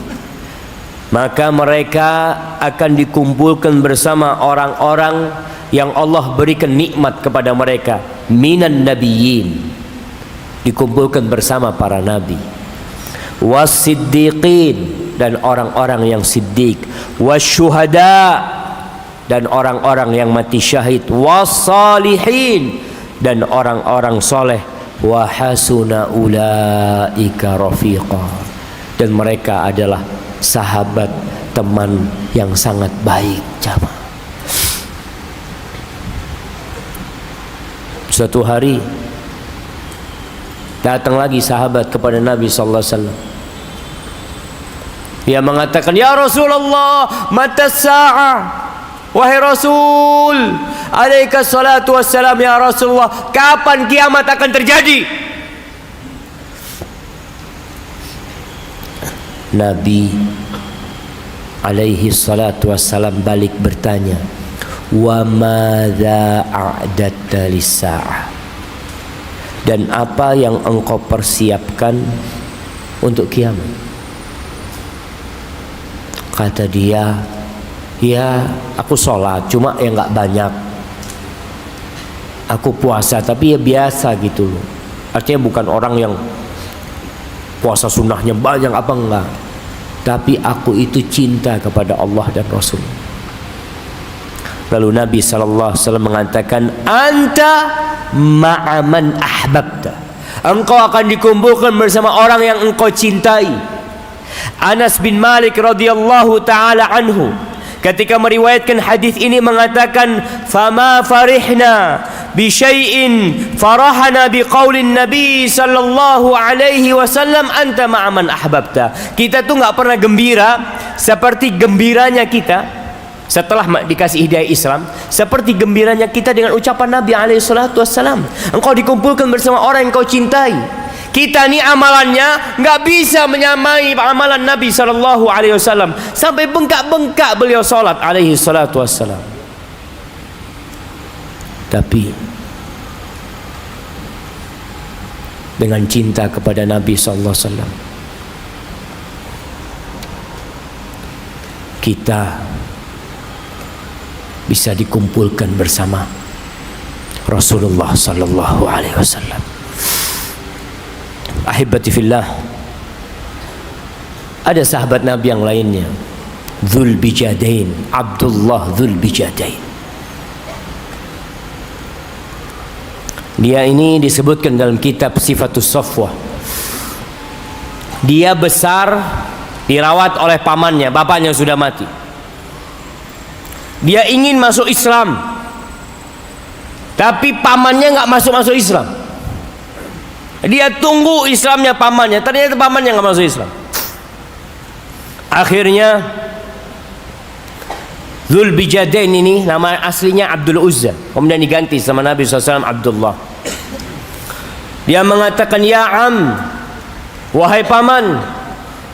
maka mereka akan dikumpulkan bersama orang-orang yang Allah berikan nikmat kepada mereka, minan nabiyyin, dikumpulkan bersama para nabi, was-siddiqin, dan orang-orang yang siddiq, wasyuhada, dan orang-orang yang mati syahid, was-salihin, dan orang-orang soleh, wa hasuna ulaika rafiqa, dan mereka adalah sahabat, teman yang sangat baik. Jamaah, suatu hari datang lagi sahabat kepada Nabi sallallahu alaihi wasallam. Dia mengatakan, "Ya Rasulullah, mata sa'ah?" Wahai Rasul, alaika salatu wassalam, ya Rasulullah, kapan kiamat akan terjadi? Nabi alaihi salatu wassalam balik bertanya, wa madza a'datta lis-sa'ah, dan apa yang engkau persiapkan untuk kiamat? Kata dia, ya aku sholat, cuma ya nggak banyak. Aku puasa, tapi ya biasa gitu loh. Artinya bukan orang yang puasa sunnahnya banyak apa enggak. Tapi aku itu cinta kepada Allah dan Rasul. Lalu Nabi SAW mengatakan, anta ma'aman ahbabta, engkau akan dikumpulkan bersama orang yang engkau cintai. Anas bin Malik radhiyallahu ta'ala anhu ketika meriwayatkan hadis ini mengatakan, fama farihna bi syai'in farahana bi qaulin nabi sallallahu alaihi wasallam anta ma'aman ahbabta. Kita tuh nggak pernah gembira seperti gembiranya kita setelah dikasih hidayah Islam, seperti gembiranya kita dengan ucapan Nabi alaihi salatu wassalam, engkau dikumpulkan bersama orang yang kau cintai. Kita ni amalannya nggak bisa menyamai amalan Nabi sallallahu alaihi wasallam, sampai bengkak-bengkak beliau salat alaihi salatu wassalam. Tapi dengan cinta kepada Nabi sallallahu alaihi wasallam, kita bisa dikumpulkan bersama Rasulullah sallallahu alaihi wasallam. Ahibati fillah, ada sahabat Nabi yang lainnya, Dzul Bijadain, Abdullah Dzul Bijadain. Dia ini disebutkan dalam kitab Sifatus Safwah. Dia besar, dirawat oleh pamannya, bapaknya sudah mati. Dia ingin masuk Islam, tapi pamannya nggak masuk Islam. Dia tunggu Islamnya pamannya, ternyata pamannya nggak masuk Islam. Akhirnya Dzul Bijadain ini nama aslinya Abdul Uzza, kemudian diganti sama Nabi SAW Abdullah. Dia mengatakan, ya am, wahai paman,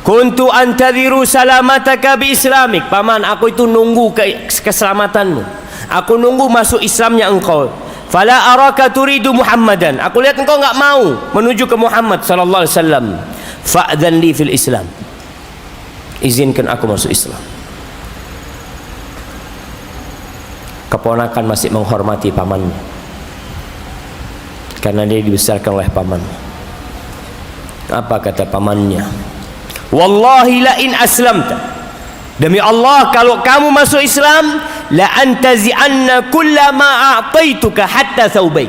kuntu antadhiru salamataka bi islamik. Paman, aku itu nunggu keselamatanmu. Aku nunggu masuk Islamnya engkau. Fala araka turidu Muhammadan. Aku lihat engkau enggak mau menuju ke Muhammad sallallahu alaihi wasallam. Fa'dhan li fil Islam. Izinkan aku masuk Islam. Keponakan masih menghormati pamannya karena dia dibesarkan oleh pamannya. Apa kata pamannya? Wallahi la in aslamta, demi Allah kalau kamu masuk Islam, la antazi'anna kulla ma a'taituka hatta thawbaik.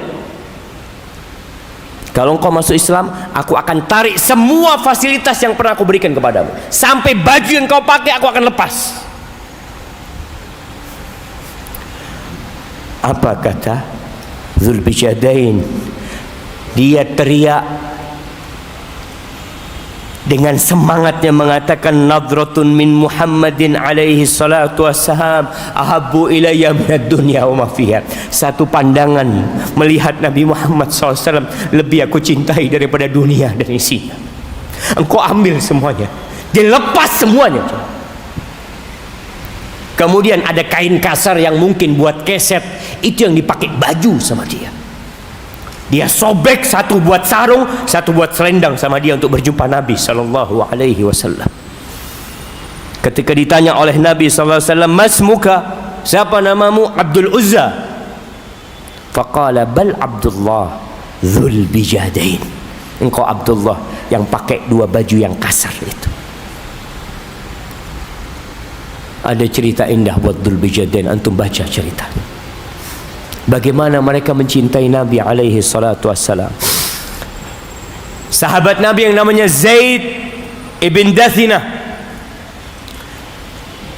Kalau engkau masuk Islam, aku akan tarik semua fasilitas yang pernah aku berikan kepadamu. Sampai baju yang kau pakai aku akan lepas. Apa kata Dzulbijadain? Dia teriak dengan semangatnya mengatakan, nadratun min Muhammadin alaihi salatu wassalam ahabbu ilayya minad dunya wa ma fiha. Satu pandangan melihat Nabi Muhammad SAW lebih aku cintai daripada dunia dan isinya. Engkau ambil semuanya, dia lepas semuanya. Kemudian ada kain kasar yang mungkin buat keset, itu yang dipakai baju sama dia. Dia sobek, satu buat sarung, satu buat selendang sama dia untuk berjumpa Nabi sallallahu alaihi wasallam. Ketika ditanya oleh Nabi sallallahu alaihi wasallam, "Masmuka?" Siapa namamu? Abdul Uzza. Faqala bal Abdullah Dzulbijadain. Engkau Abdullah yang pakai dua baju yang kasar itu. Ada cerita indah buat Dzulbijadain, antum baca ceritanya. Bagaimana mereka mencintai Nabi alaihi salatu wassalam. Sahabat Nabi yang namanya Zaid ibn Dathina,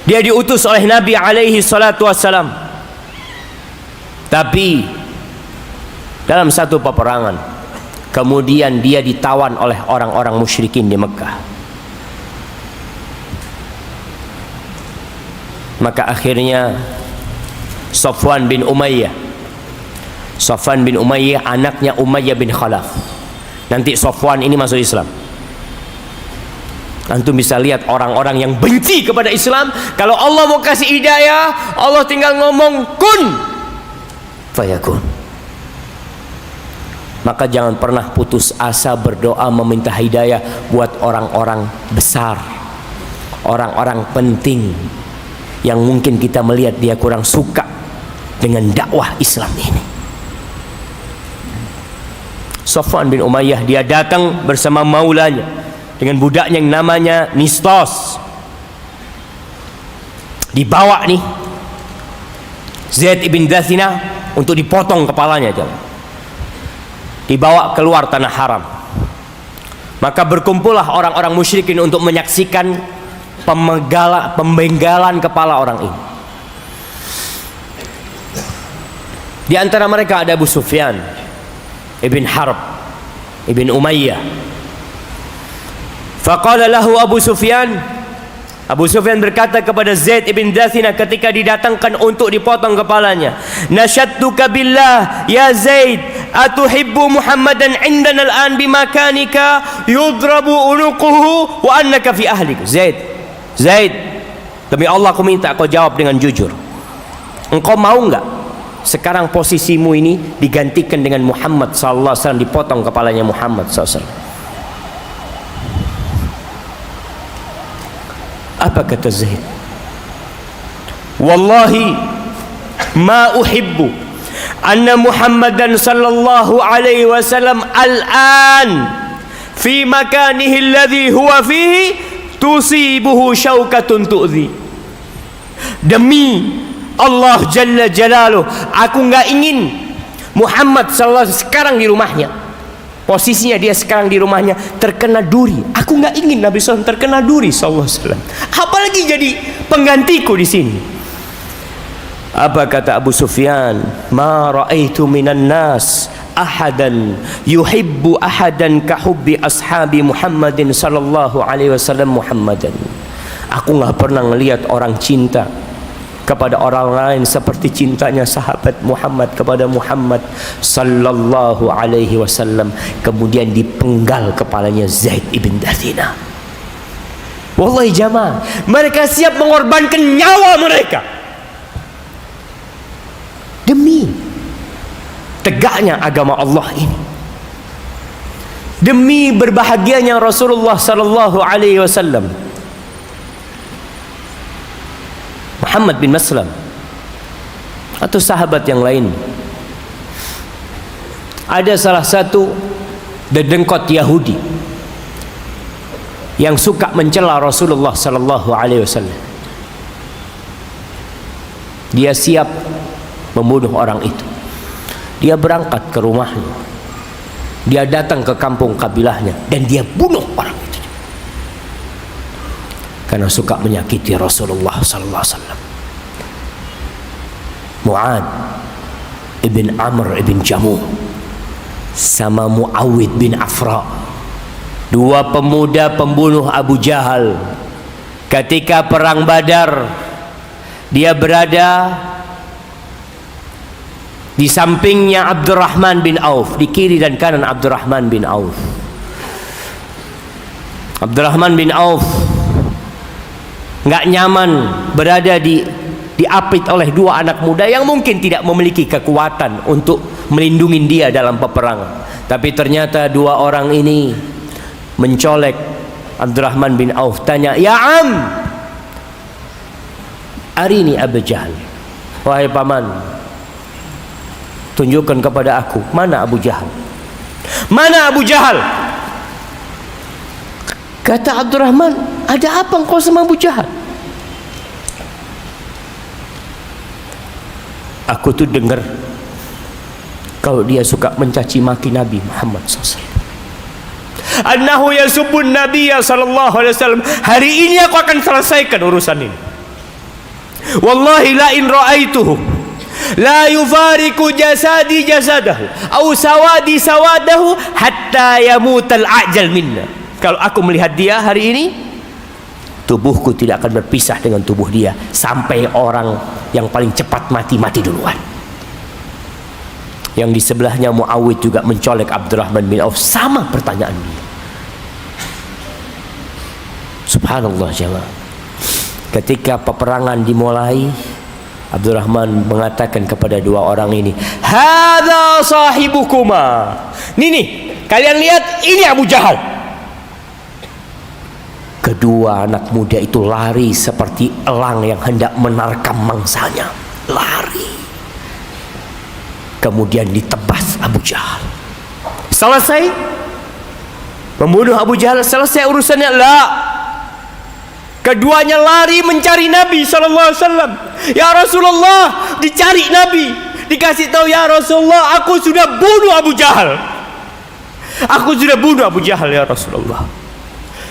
dia diutus oleh Nabi alaihi salatu wassalam. Tapi dalam satu peperangan, kemudian dia ditawan oleh orang-orang musyrikin di Mekah. Maka akhirnya Safwan bin Umayyah anaknya Umayyah bin Khalaf. Nanti Safwan ini masuk Islam. Antum bisa lihat orang-orang yang benci kepada Islam, kalau Allah mau kasih hidayah, Allah tinggal ngomong kun fayakun. Maka jangan pernah putus asa berdoa meminta hidayah buat orang-orang besar, orang-orang penting yang mungkin kita melihat dia kurang suka dengan dakwah Islam ini. Safwan bin Umayyah, dia datang bersama maulanya dengan budaknya yang namanya Nistas. Dibawa nih Zaid ibn Dathina untuk dipotong kepalanya, dibawa keluar tanah haram. Maka berkumpullah orang-orang musyrikin untuk menyaksikan pembenggalan kepala orang ini. Di antara mereka ada Abu Sufyan ibn Harb ibn Umayyah. Faqala lahu Abu Sufyan berkata kepada Zaid ibn Dathina ketika didatangkan untuk dipotong kepalanya, nasyadtuka billah ya Zaid, atuhibbu Muhammadan indana al-an bimakanika yudrabu unuquhu wa annaka fi ahlik. Zaid, demi Allah aku minta kau jawab dengan jujur. Engkau mau enggak sekarang posisimu ini digantikan dengan Muhammad sallallahu alaihi wasallam, dipotong kepalanya Muhammad sallallahu alaihi wasallam? Apa kata Zaid? Wallahi ma uhibbu anna Muhammadan sallallahu alaihi wasallam al-an fi makanihi alladhi huwa fihi tusibuhu syaukatun tu'zi. Demi Allah Jalla Jalaluh, aku enggak ingin Muhammad sallallahu alaihi wasallam sekarang di rumahnya, posisinya dia sekarang di rumahnya terkena duri. Aku enggak ingin Nabi SAW terkena duri sallallahu alaihi wasallam, apalagi jadi penggantiku di sini. Apa kata Abu Sufyan? Ma ra'aitu minan nas ahadan yuhibbu ahadan kahubbi ashabi Muhammadin sallallahu alaihi wasallam Muhammadan. Aku enggak pernah melihat orang cinta kepada orang lain seperti cintanya sahabat Muhammad kepada Muhammad sallallahu alaihi wasallam. Kemudian dipenggal kepalanya Zaid ibn Dathina. Wallahi jamaah, mereka siap mengorbankan nyawa mereka demi tegaknya agama Allah ini, demi berbahagianya Rasulullah sallallahu alaihi wasallam. Muhammad bin Maslam atau sahabat yang lain, ada salah satu dedengkot Yahudi yang suka mencela Rasulullah sallallahu alaihi wasallam. Dia siap membunuh orang itu. Dia berangkat ke rumahnya, dia datang ke kampung kabilahnya, dan dia bunuh orang itu karena suka menyakiti Rasulullah sallallahu alaihi wasallam. Mu'ad ibn Amr ibn Jamuh sama Muawid bin Afra, dua pemuda pembunuh Abu Jahal. Ketika perang Badar, dia berada di sampingnya Abdurrahman bin Auf, di kiri dan kanan Abdurrahman bin Auf. Abdurrahman bin Auf nggak nyaman berada diapit oleh dua anak muda yang mungkin tidak memiliki kekuatan untuk melindungi dia dalam peperangan. Tapi ternyata dua orang ini mencolek Abdurrahman bin Auf, tanya, "Ya Am, arini Abu Jahal." Wahai paman, tunjukkan kepada aku mana Abu Jahal. Mana Abu Jahal? Kata Abdurrahman, ada apa engkau sama Abu Jahal? Aku tuh dengar kalau dia suka mencaci maki Nabi Muhammad SAW. Annahu yasubbun Nabiyya sallallahu alaihi wasallam. Hari ini aku akan selesaikan urusan ini. Wallahi la in ra'aituhu la yufariku jasadi jasadahu au sawadi sawadahu hatta yamutal ajal minna. Kalau aku melihat dia hari ini, tubuhku tidak akan berpisah dengan tubuh dia sampai orang yang paling cepat mati duluan. Yang di sebelahnya Muawid juga mencolek Abdurrahman bin Auf, sama pertanyaan dia. Subhanallah jemaah. Ketika peperangan dimulai, Abdurrahman mengatakan kepada dua orang ini, "Hadza sahibukuma." Nih, kalian lihat, ini Abu Jahal. Kedua anak muda itu lari seperti elang yang hendak menarkam mangsanya. Lari. Kemudian ditebas Abu Jahal. Selesai membunuh Abu Jahal, selesai urusannya. La. Keduanya lari mencari Nabi SAW. Ya Rasulullah, dicari Nabi, dikasih tahu, ya Rasulullah, aku sudah bunuh Abu Jahal. Aku sudah bunuh Abu Jahal ya Rasulullah.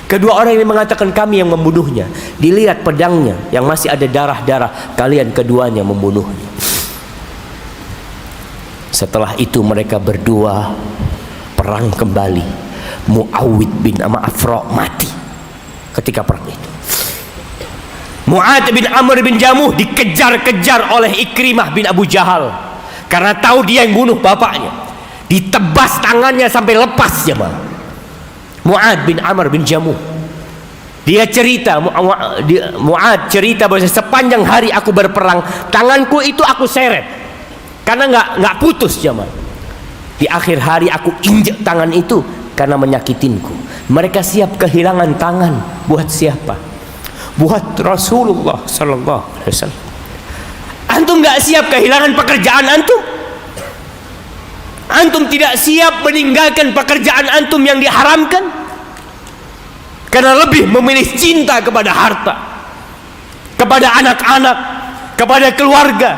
Kedua orang ini mengatakan, kami yang membunuhnya. Dilihat pedangnya yang masih ada darah-darah, kalian keduanya membunuhnya. Setelah itu mereka berdua perang kembali. Muawid bin Afra mati ketika perang itu. Mu'ad bin Amr bin Jamuh dikejar-kejar oleh Ikrimah bin Abu Jahal karena tahu dia yang bunuh bapaknya. Ditebas tangannya sampai lepas jemaah. Mu'ad bin Amr bin Jamuh, dia cerita, Mu'ad cerita bahwa sepanjang hari aku berperang, tanganku itu aku seret karena nggak putus jemaah. Di akhir hari aku injek tangan itu karena menyakitinku. Mereka siap kehilangan tangan buat siapa? Buat Rasulullah sallallahu alaihi wasallam. Antum nggak siap kehilangan pekerjaan antum? Antum tidak siap meninggalkan pekerjaan antum yang diharamkan karena lebih memilih cinta kepada harta, kepada anak-anak, kepada keluarga.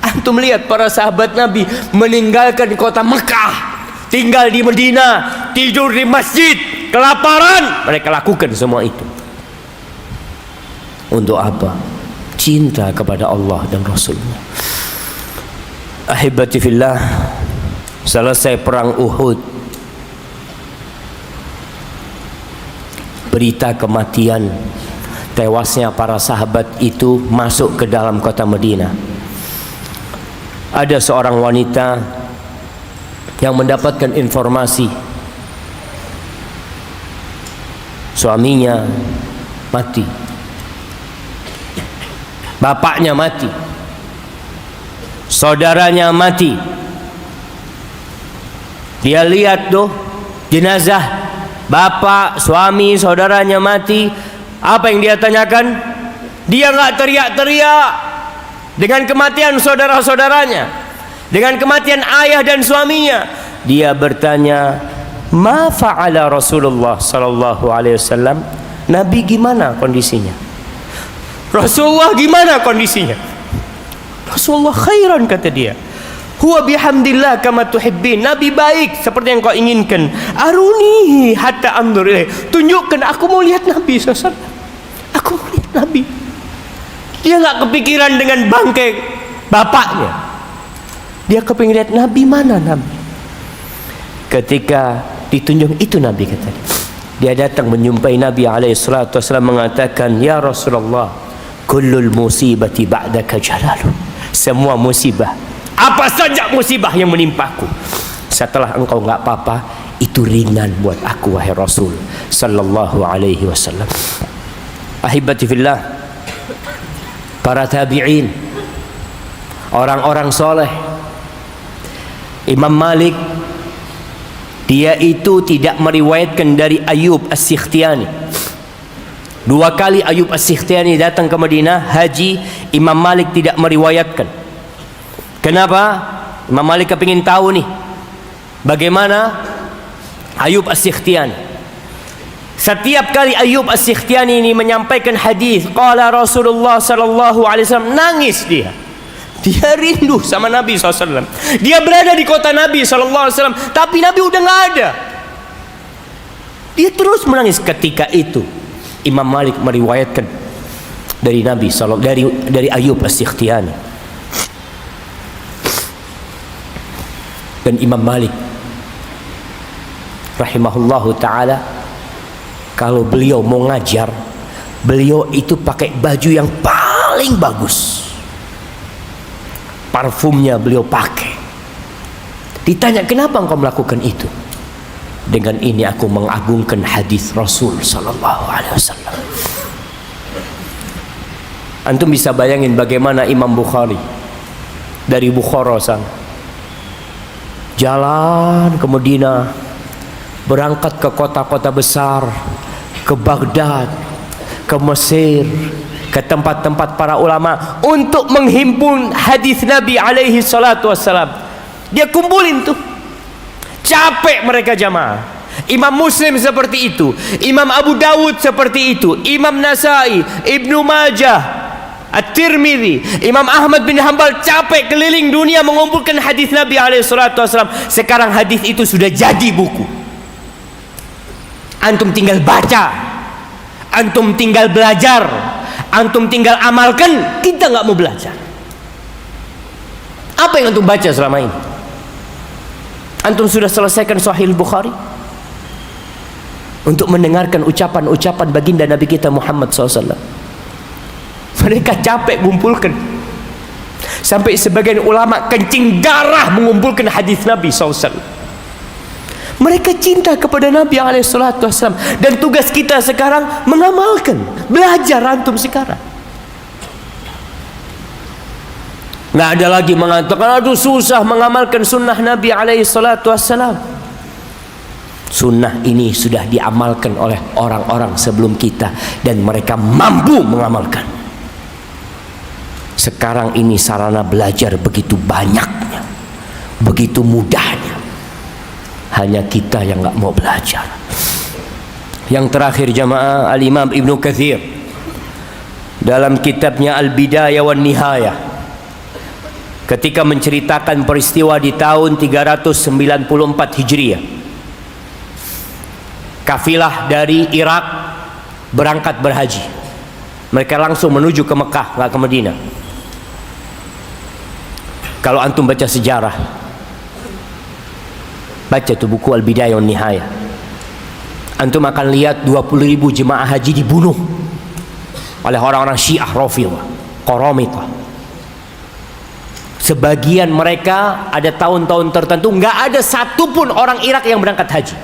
Antum lihat para sahabat Nabi meninggalkan kota Mekah, tinggal di Madinah, tidur di masjid, kelaparan, mereka lakukan semua itu. Untuk apa? Cinta kepada Allah dan Rasulnya. Ahibati fillah, selesai perang Uhud, berita kematian, tewasnya para sahabat itu masuk ke dalam kota Madinah. Ada seorang wanita yang mendapatkan informasi suaminya mati, bapaknya mati, saudaranya mati. Dia lihat tuh jenazah bapak, suami, saudaranya mati. Apa yang dia tanyakan? Dia nggak teriak-teriak dengan kematian saudara-saudaranya, dengan kematian ayah dan suaminya. Dia bertanya, ma fa'ala Rasulullah sallallahu alaihi wasallam? Nabi gimana kondisinya? Rasulullah gimana kondisinya? Rasulullah khairan, kata dia. Huwa bihamdillah kama tuhibbin. Nabi baik seperti yang kau inginkan. Aruni hatta anzur ilaih. Tunjukkan, aku mau lihat Nabi SAW. Aku mau lihat Nabi. Dia nggak kepikiran dengan bangkai bapaknya. Dia kepingin lihat Nabi. Mana Nabi? Ketika ditunjuk, itu Nabi, kata dia. Dia datang menjumpai Nabi alaihissalatu wassalam, mengatakan, ya Rasulullah, kullul musibati ba'daka jalalu. Semua musibah, apa saja musibah yang menimpaku, setelah engkau nggak apa-apa, itu ringan buat aku, wahai Rasul sallallahu alaihi wasallam. Ahibati fillah, para tabi'in, orang-orang soleh. Imam Malik, dia itu tidak meriwayatkan dari Ayyub As-Sikhtiyani. 2 kali Ayyub As-Sikhtiyani datang ke Madinah haji, Imam Malik tidak meriwayatkan. Kenapa? Imam Malik kepingin tahu nih, bagaimana Ayyub As-Sikhtiyani. Setiap kali Ayyub As-Sikhtiyani ini menyampaikan hadis qala Rasulullah sallallahu alaihi wasallam, nangis dia. Dia rindu sama Nabi SAW. Dia berada di kota Nabi SAW, tapi Nabi udah nggak ada. Dia terus menangis. Ketika itu Imam Malik meriwayatkan dari Nabi SAW, dari Ayyub As-Sikhtiyani. Dan Imam Malik rahimahullahu ta'ala, kalau beliau mau ngajar, beliau itu pakai baju yang paling bagus, parfumnya beliau pakai. Ditanya, kenapa engkau melakukan itu? Dengan ini aku mengagungkan hadis Rasul sallallahu alaihi wasallam. Antum bisa bayangin bagaimana Imam Bukhari dari Bukhara sana jalan ke Madinah, berangkat ke kota-kota besar, ke Baghdad, ke Mesir, ke tempat-tempat para ulama untuk menghimpun hadis Nabi alaihi salatu wassalam. Dia kumpulin tuh. Capek mereka jamaah. Imam Muslim seperti itu, Imam Abu Dawud seperti itu, Imam Nasai, Ibnu Majah, At-Tirmidzi, Imam Ahmad bin Hanbal capek keliling dunia mengumpulkan hadis Nabi alaihi salatu wassalam. Sekarang hadis itu sudah jadi buku. Antum tinggal baca, antum tinggal belajar, antum tinggal amalkan. Kita nggak mau belajar. Apa yang antum baca selama ini? Antum sudah selesaikan Sahih Bukhari untuk mendengarkan ucapan-ucapan baginda Nabi kita Muhammad SAW. Mereka capek mengumpulkan, sampai sebagian ulama kencing darah mengumpulkan hadis Nabi SAW. Mereka cinta kepada Nabi SAW, dan tugas kita sekarang mengamalkan, belajar antum sekarang. Nggak ada lagi mengatakan, aduh susah mengamalkan sunnah Nabi SAW. Sunnah ini sudah diamalkan oleh orang-orang sebelum kita, dan mereka mampu mengamalkan. Sekarang ini sarana belajar begitu banyaknya, begitu mudahnya. Hanya kita yang nggak mau belajar. Yang terakhir jamaah, Al-Imam Ibnu Katsir dalam kitabnya Al-Bidayah wan Nihayah, ketika menceritakan peristiwa di tahun 394 Hijriah, kafilah dari Irak berangkat berhaji. Mereka langsung menuju ke Mekah, nggak ke Madinah. Kalau antum baca sejarah, baca tuh buku Al-Bidayah wan Nihayah, antum akan lihat 20.000 jemaah haji dibunuh oleh orang-orang Syiah Rafidhah, Qaramithah. Sebagian mereka ada tahun-tahun tertentu nggak ada satupun orang Irak yang berangkat haji.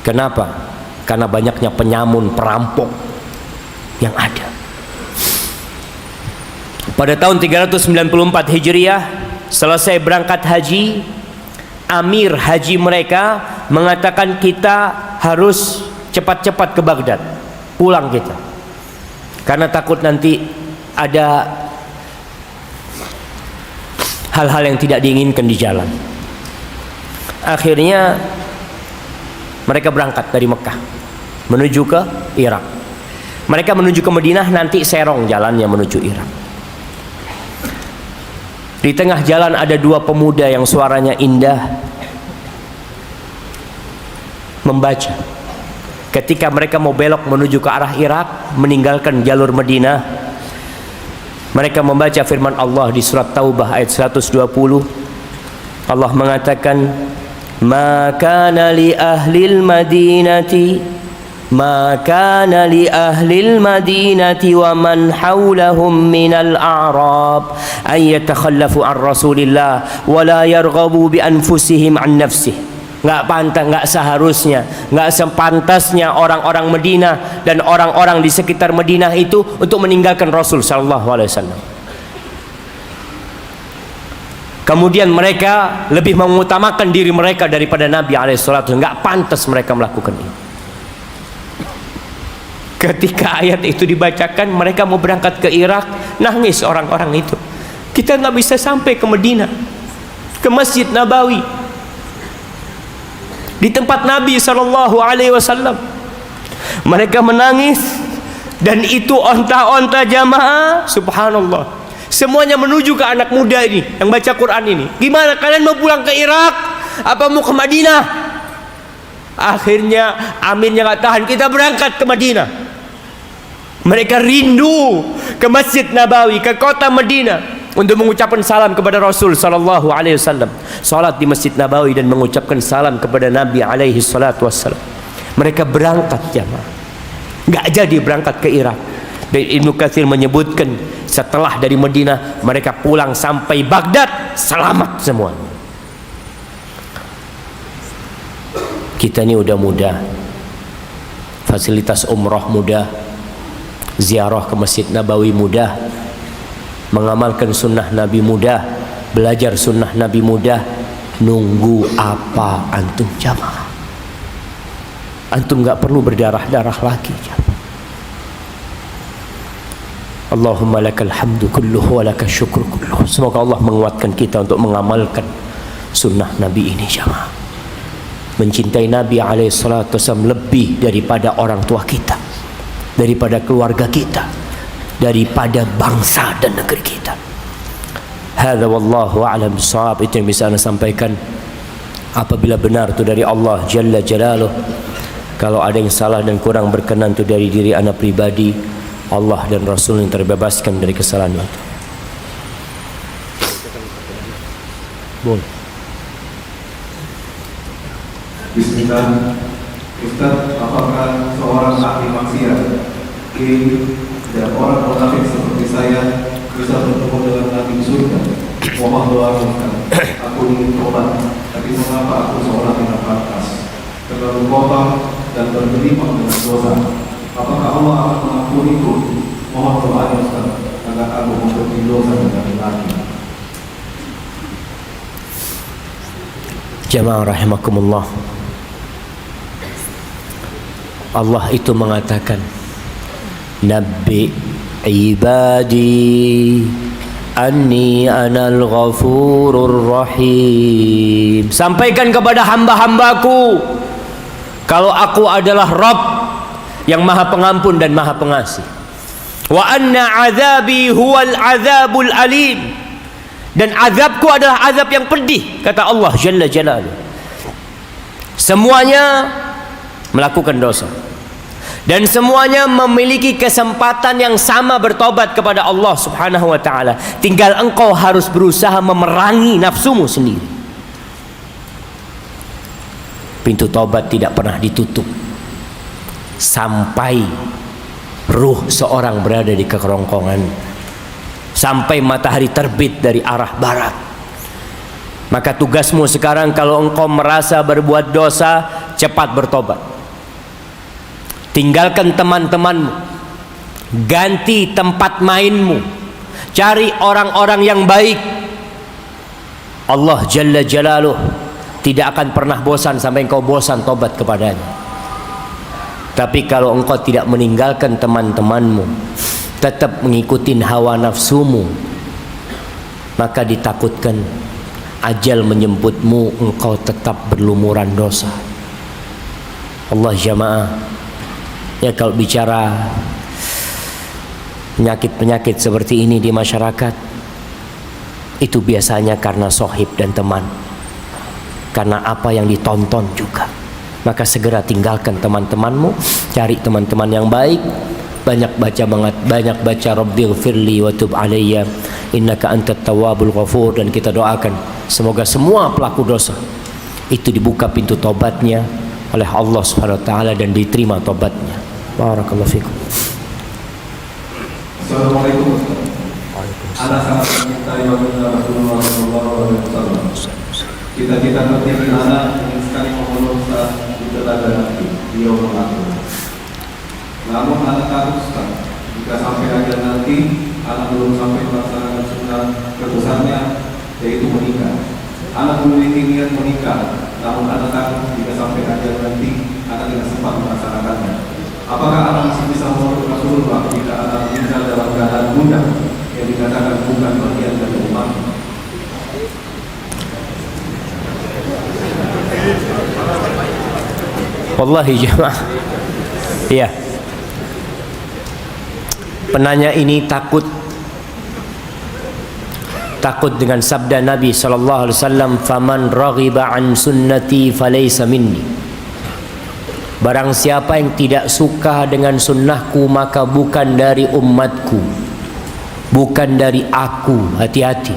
Kenapa? Karena banyaknya penyamun, perampok, yang ada. Pada tahun 394 Hijriah, selesai berangkat haji, amir haji mereka mengatakan kita harus cepat-cepat ke Baghdad, pulang kita, karena takut nanti ada hal-hal yang tidak diinginkan di jalan. Akhirnya mereka berangkat dari Mekah menuju ke Irak. Mereka menuju ke Madinah, nanti serong jalannya menuju Irak. Di tengah jalan ada dua pemuda yang suaranya indah membaca. Ketika mereka mau belok menuju ke arah Irak, meninggalkan jalur Madinah, mereka membaca firman Allah di surat Taubah ayat 120. Allah mengatakan, "Ma kana li ahlil madinati ما كان لأهل المدينة ومن حولهم من الأعراب أن يتخلفوا عن رسول الله ولا يرغبوا بأنفسهم عن نفسه." Nggak pantas, nggak seharusnya, nggak sepantasnya orang-orang Madinah dan orang-orang di sekitar Madinah itu untuk meninggalkan Rasul Sallallahu Alaihi Wasallam. Kemudian mereka lebih mengutamakan diri mereka daripada Nabi Alaihissalam. Nggak pantas mereka melakukan ini. Ketika ayat itu dibacakan, mereka mau berangkat ke Irak, nangis orang-orang itu. Kita nggak bisa sampai ke Madinah, ke Masjid Nabawi, di tempat Nabi Sallallahu Alaihi Wasallam. Mereka menangis, dan itu onta-onta jamaah, subhanallah, semuanya menuju ke anak muda ini yang baca Quran ini. Gimana kalian mau pulang ke Irak? Apa mau ke Madinah? Akhirnya amirnya nggak tahan, kita berangkat ke Madinah. Mereka rindu ke Masjid Nabawi, ke kota Madinah, untuk mengucapkan salam kepada Rasul Sallallahu Alaihi Wasallam, salat di Masjid Nabawi dan mengucapkan salam kepada Nabi Alaihi Salatu Wassalam. Mereka berangkat jamaah, nggak jadi berangkat ke Irak. Dan Ibnu Katsir menyebutkan setelah dari Madinah mereka pulang sampai Baghdad selamat semua. Kita ini udah mudah, fasilitas umroh mudah, ziarah ke Masjid Nabawi mudah, mengamalkan sunnah Nabi mudah, belajar sunnah Nabi mudah. Nunggu apa antum jamaah? Antum gak perlu berdarah-darah lagi jamaah. Allahumma lakal hamdu kulluhu wa lakal syukru kulluhu. Semoga Allah menguatkan kita untuk mengamalkan sunnah Nabi ini jamaah. Mencintai Nabi SAW lebih daripada orang tua kita, daripada keluarga kita, daripada bangsa dan negeri kita. Hadza wallahu a'lam bishawab. Itu yang bisa Anda sampaikan. Apabila benar itu dari Allah Jalla Jalaluh, kalau ada yang salah dan kurang berkenan itu dari diri Anda pribadi, Allah dan Rasul yang terbebaskan dari kesalahan itu. Boleh. Bismillah. Ustaz, apakah seorang ahli maksiat, dan orang munafik seperti saya bisa bertemu dengan Nabi surga? Mohon doakan. Aku ingin tobat, tapi mengapa aku seorang yang pantas, terlalu kotor dan bergelimang dengan dosa? Apakah Allah akan mengampuniku? Mohon doanya Ustaz, agar aku memperbaiki dosa dengan lagi. Jamaah rahimakumullah, Allah itu mengatakan, Nabi ibadi anni anal ghafurur rahim. Sampaikan kepada hamba-hambaku kalau aku adalah Rabb yang maha pengampun dan maha pengasih. Wa anna azabi huwal azabul alim. Dan azabku adalah azab yang pedih, kata Allah Jalla Jalaluh. Semuanya melakukan dosa, dan semuanya memiliki kesempatan yang sama bertobat kepada Allah Subhanahu wa ta'ala. Tinggal engkau harus berusaha memerangi nafsumu sendiri. Pintu tobat tidak pernah ditutup sampai ruh seorang berada di kerongkongan, sampai matahari terbit dari arah barat. Maka tugasmu sekarang, kalau engkau merasa berbuat dosa, cepat bertobat. Tinggalkan teman-temanmu, Ganti tempat mainmu, cari orang-orang yang baik. Allah Jalla Jalaluh tidak akan pernah bosan sampai engkau bosan tobat kepadanya. Tapi kalau engkau tidak meninggalkan teman-temanmu, tetap mengikuti hawa nafsumu, maka ditakutkan ajal menjemputmu, engkau tetap berlumuran dosa. Allah jamaah, ya kalau bicara penyakit-penyakit seperti ini di masyarakat, itu biasanya karena sohib dan teman, karena apa yang ditonton juga. Maka segera tinggalkan teman-temanmu, cari teman-teman yang baik, banyak baca Rabbighfirli wa tub alayya innaka antat tawwabul ghafur, dan kita doakan semoga semua pelaku dosa itu dibuka pintu tobatnya oleh Allah Subhanahu wa taala dan diterima tobatnya. Barakallahu fikum. Assalamualaikum. Ana sangat mencintai baginda Rasulullah SAW. Cita-cita tertinggi anak ingin sekali memeluk saat di telaga nanti beliau mengatur. Namun anak takut sekali jika sampai akhir nanti anak belum sampai melaksanakan sunnah terbesarnya, yaitu menikah. Anak memiliki niat menikah, namun anak takut jika sampai akhir nanti anak tidak sempat melaksanakannya. Apakah anak masih bisa memeluk Rasulullah jika anak meninggal dalam keadaan bunda yang dikatakan bukan bagian dari umat? Wallahi jemaah, ya, penanya ini takut dengan sabda Nabi sallallahu alaihi wasallam, faman raghiba an sunnati falaysa minni. Barang siapa yang tidak suka dengan sunnahku maka bukan dari umatku, bukan dari aku. Hati-hati.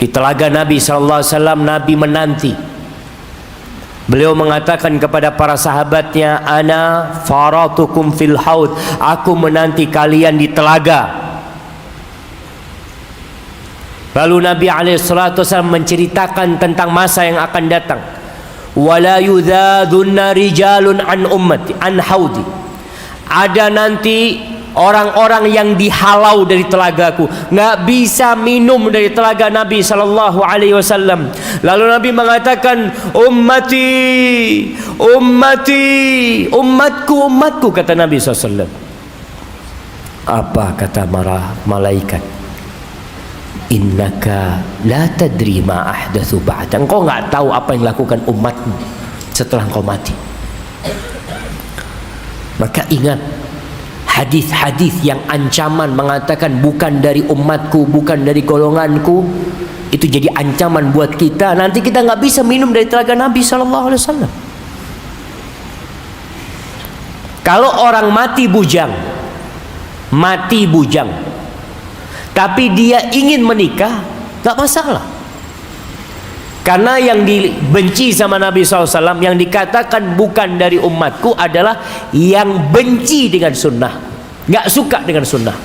Di telaga Nabi sallallahu alaihi wasallam, Nabi menanti. Beliau mengatakan kepada para sahabatnya, ana faratukum fil haud, aku menanti kalian di telaga. Lalu Nabi alaihissalatu wasallam menceritakan tentang masa yang akan datang. Wala yudhadunna rijalun an ummati an haudi. Ada nanti orang-orang yang dihalau dari telagaku, nggak bisa minum dari telaga Nabi sallallahu alaihi wasallam. Lalu Nabi mengatakan, ummati, ummati, umatku, umatku, kata Nabi SAW. Apa kata malaikat? Innaka la tadri ma ahdatsu ba'da. Engkau nggak tahu apa yang lakukan umatmu setelah engkau mati. Maka ingat, hadis-hadis yang ancaman mengatakan bukan dari umatku, bukan dari golonganku, itu jadi ancaman buat kita. Nanti kita nggak bisa minum dari telaga Nabi sallallahu alaihi wasallam. Kalau orang mati bujang, tapi dia ingin menikah, nggak masalah. Karena yang dibenci sama Nabi SAW, yang dikatakan bukan dari umatku adalah yang benci dengan sunnah, nggak suka dengan sunnah.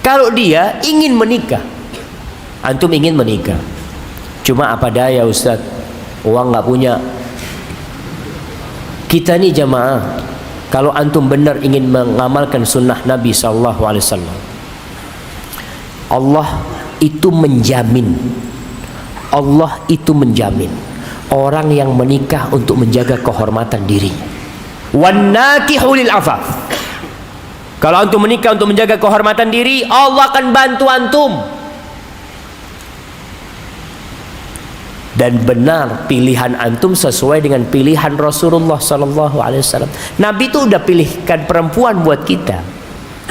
Kalau dia ingin menikah, antum ingin menikah, cuma apa daya Ustaz, uang nggak punya. Kita nih jamaah, kalau antum benar ingin mengamalkan sunnah Nabi SAW, Allah itu menjamin, Allah itu menjamin orang yang menikah untuk menjaga kehormatan dirinya. Wan nakihu lil afaf. Kalau antum menikah untuk menjaga kehormatan diri, Allah akan bantu antum. Dan benar pilihan antum sesuai dengan pilihan Rasulullah sallallahu alaihi wasallam. Nabi itu udah pilihkan perempuan buat kita.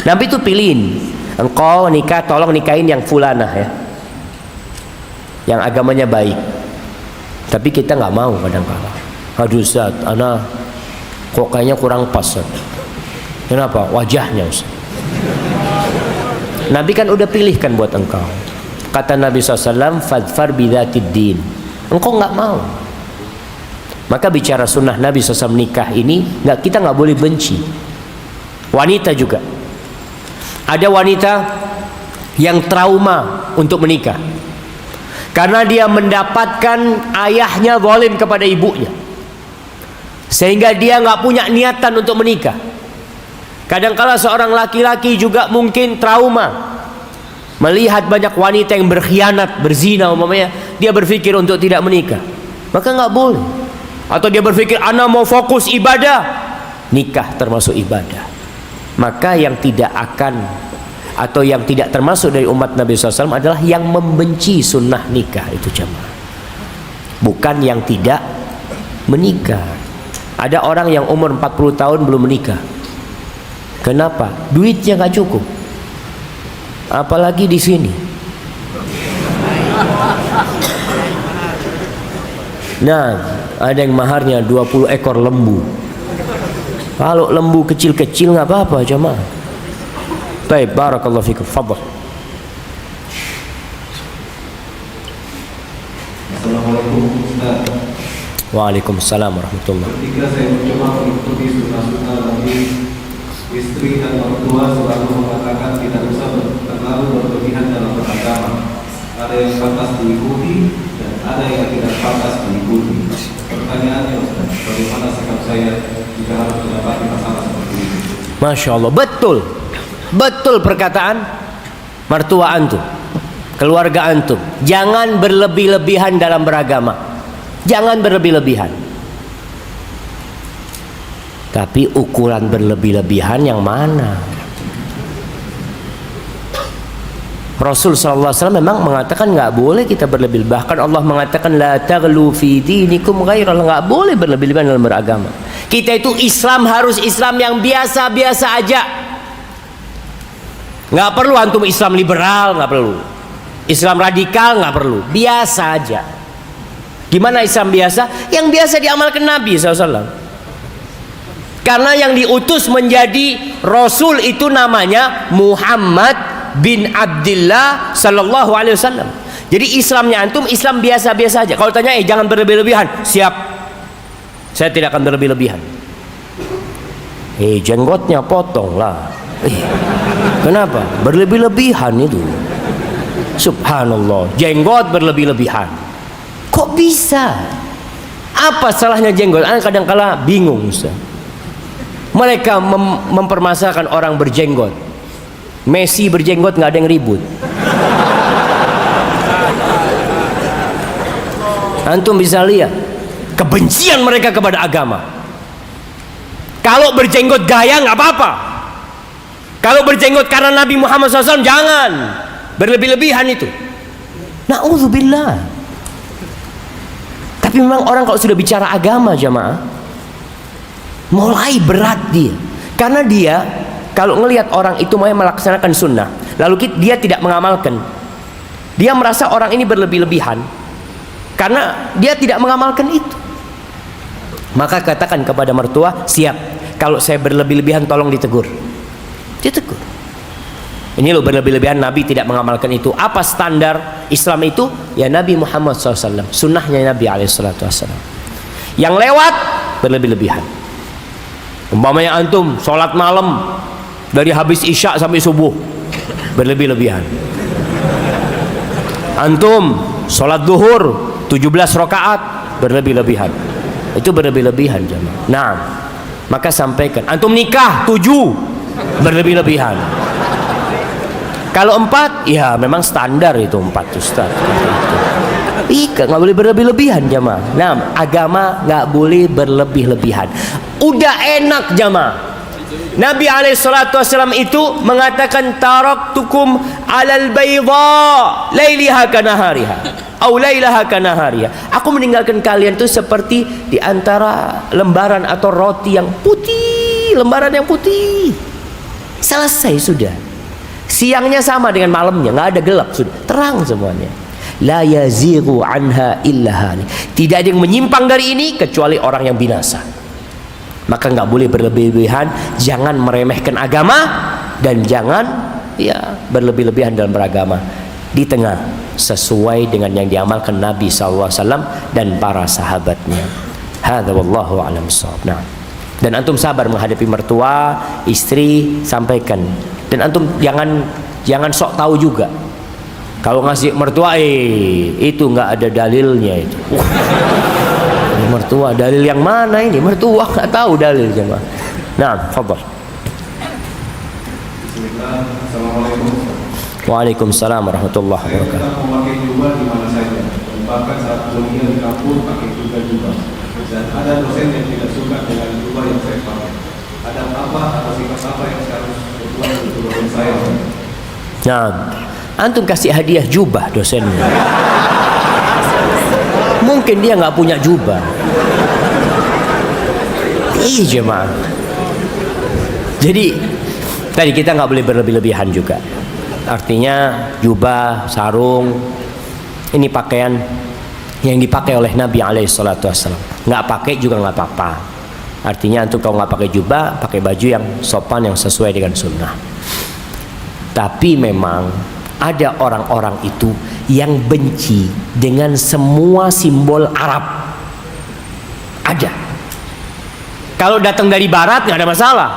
Nabi itu pilihin, engkau nikah, tolong nikahin yang fulanah ya, yang agamanya baik. Tapi kita nggak mau kadang-kadang. Aduh Ustaz, ana kok kayaknya kurang pas. Kenapa? Wajahnya Ustaz. Nabi kan udah pilihkan buat engkau. Kata Nabi SAW, fadfar bidzatid din. Engkau nggak mau. Maka bicara sunnah Nabi SAW nikah ini, kita nggak boleh benci. Wanita juga. Ada wanita yang trauma untuk menikah karena dia mendapatkan ayahnya zalim kepada ibunya, sehingga dia nggak punya niatan untuk menikah. Kadangkala seorang laki-laki juga mungkin trauma melihat banyak wanita yang berkhianat, berzina umpamanya, dia berpikir untuk tidak menikah, maka nggak boleh. Atau dia berpikir ana mau fokus ibadah, nikah termasuk ibadah. Maka yang tidak akan atau yang tidak termasuk dari umat Nabi SAW adalah yang membenci sunnah nikah itu jamaah, bukan yang tidak menikah. Ada orang yang umur 40 tahun belum menikah. Kenapa? Duitnya nggak cukup. Apalagi di sini. Nah, ada yang maharnya 20 ekor lembu. Kalau lembu kecil-kecil nggak apa-apa jemaah. Baik, barakallahu fikum. Fadhal. Assalamualaikum Ustaz. Waalaikumsalam warahmatullahi. Ketika saya mencoba mengikuti sunnah-sunnah Nabi, istri dan mertua selalu mengatakan tidak usah terlalu berlebihan dalam beragama. Ada yang pantas diikuti dan ada yang tidak pantas diikuti. Pertanyaannya Ustaz, bagaimana sikap saya jika harus mendapati masalah seperti ini? Masya Allah, betul, betul perkataan mertua antum, keluarga antum. Jangan berlebih-lebihan dalam beragama, jangan berlebih-lebihan. Tapi ukuran berlebih-lebihan yang mana? Rasul SAW memang mengatakan nggak boleh kita berlebih. Bahkan Allah mengatakan la taghlu fi dinikum ghairal, nggak boleh berlebih-lebihan dalam beragama. Kita itu Islam harus Islam yang biasa-biasa aja. Nggak perlu antum Islam liberal, nggak perlu. Islam radikal nggak perlu. Biasa aja. Gimana Islam biasa? Yang biasa diamalkan Nabi SAW. Karena yang diutus menjadi Rasul itu namanya Muhammad bin Abdullah sallallahu alaihi wasallam. Jadi Islamnya antum Islam biasa-biasa aja. Kalau tanya jangan berlebih-lebihan, siap. Saya tidak akan berlebih-lebihan. Jenggotnya potong lah. Kenapa? Berlebih-lebihan itu. Subhanallah, jenggot berlebih-lebihan. Kok bisa? Apa salahnya jenggot? Anda kadang-kala bingung, Ustaz. Mereka mempermasalahkan orang berjenggot. Messi berjenggot nggak ada yang ribut. Antum bisa lihat kebencian mereka kepada agama. Kalau berjenggot gaya nggak apa-apa. Kalau berjenggot karena Nabi Muhammad SAW jangan berlebih-lebihan itu. Na'udzubillah. Tapi memang orang kalau sudah bicara agama jamaah, mulai berat dia, karena dia kalau ngelihat orang itu mau melaksanakan sunnah lalu dia tidak mengamalkan, dia merasa orang ini berlebih-lebihan karena dia tidak mengamalkan itu. Maka katakan kepada mertua, siap, kalau saya berlebih-lebihan tolong ditegur. Ditegur. Ini loh berlebih-lebihan, Nabi tidak mengamalkan itu. Apa standar Islam itu? Ya Nabi Muhammad SAW, sunnahnya Nabi SAW. Yang lewat berlebih-lebihan. Umpamanya antum sholat malam dari habis isya sampai subuh, berlebih-lebihan. Antum sholat duhur 17 rakaat, berlebih-lebihan. Itu berlebih-lebihan jemaah. Nah, maka sampaikan. Antum nikah 7, berlebih-lebihan. Kalau 4, ya memang standar itu 4 Ustaz. Nggak boleh berlebih-lebihan jemaah. Nah, agama nggak boleh berlebih-lebihan. Udah enak jemaah. Nabi SAW itu mengatakan taraktukum alal bayda lailiha kanahariha au lailaha kanahariha. Aku meninggalkan kalian itu seperti di antara lembaran atau roti yang putih, lembaran yang putih. Selesai sudah. Siangnya sama dengan malamnya, nggak ada gelap, sudah terang semuanya. La yazighu anha illa halik. Tidak ada yang menyimpang dari ini kecuali orang yang binasa. Maka nggak boleh berlebih-lebihan, jangan meremehkan agama dan jangan berlebih-lebihan dalam beragama. Di tengah, sesuai dengan yang diamalkan Nabi SAW dan para sahabatnya. Hadza wallahu a'lam bissawab. Nah, dan antum sabar menghadapi mertua, istri, sampaikan. Dan antum jangan sok tahu juga. Kalau ngasih mertua itu nggak ada dalilnya itu. Mertua dalil yang mana ini? Mertua nggak tahu dalil jemaah. Nah, fadhal. Bismillah. Assalamualaikum. Waalaikumsalam warahmatullahi Saya wabarakatuh. tetap memakai jubah di mana saja. Dan bahkan saat kuliah di kampus pakai juga jubah. Dan ada dosen yang tidak suka dengan jubah yang saya pakai. Ada apa atau sikap apa yang saya harus berbuat untuk dosen saya? Nah, antum kasih hadiah jubah dosennya. Mungkin dia nggak punya jubah. Iya jemaah. Jadi tadi kita nggak boleh berlebih-lebihan juga. Artinya jubah, sarung, ini pakaian yang dipakai oleh Nabi SAW. Nggak pakai juga nggak apa-apa. Artinya antum kalau nggak pakai jubah, pakai baju yang sopan, yang sesuai dengan sunnah. Tapi memang ada orang-orang itu yang benci dengan semua simbol Arab. Ada. Kalau datang dari Barat nggak ada masalah.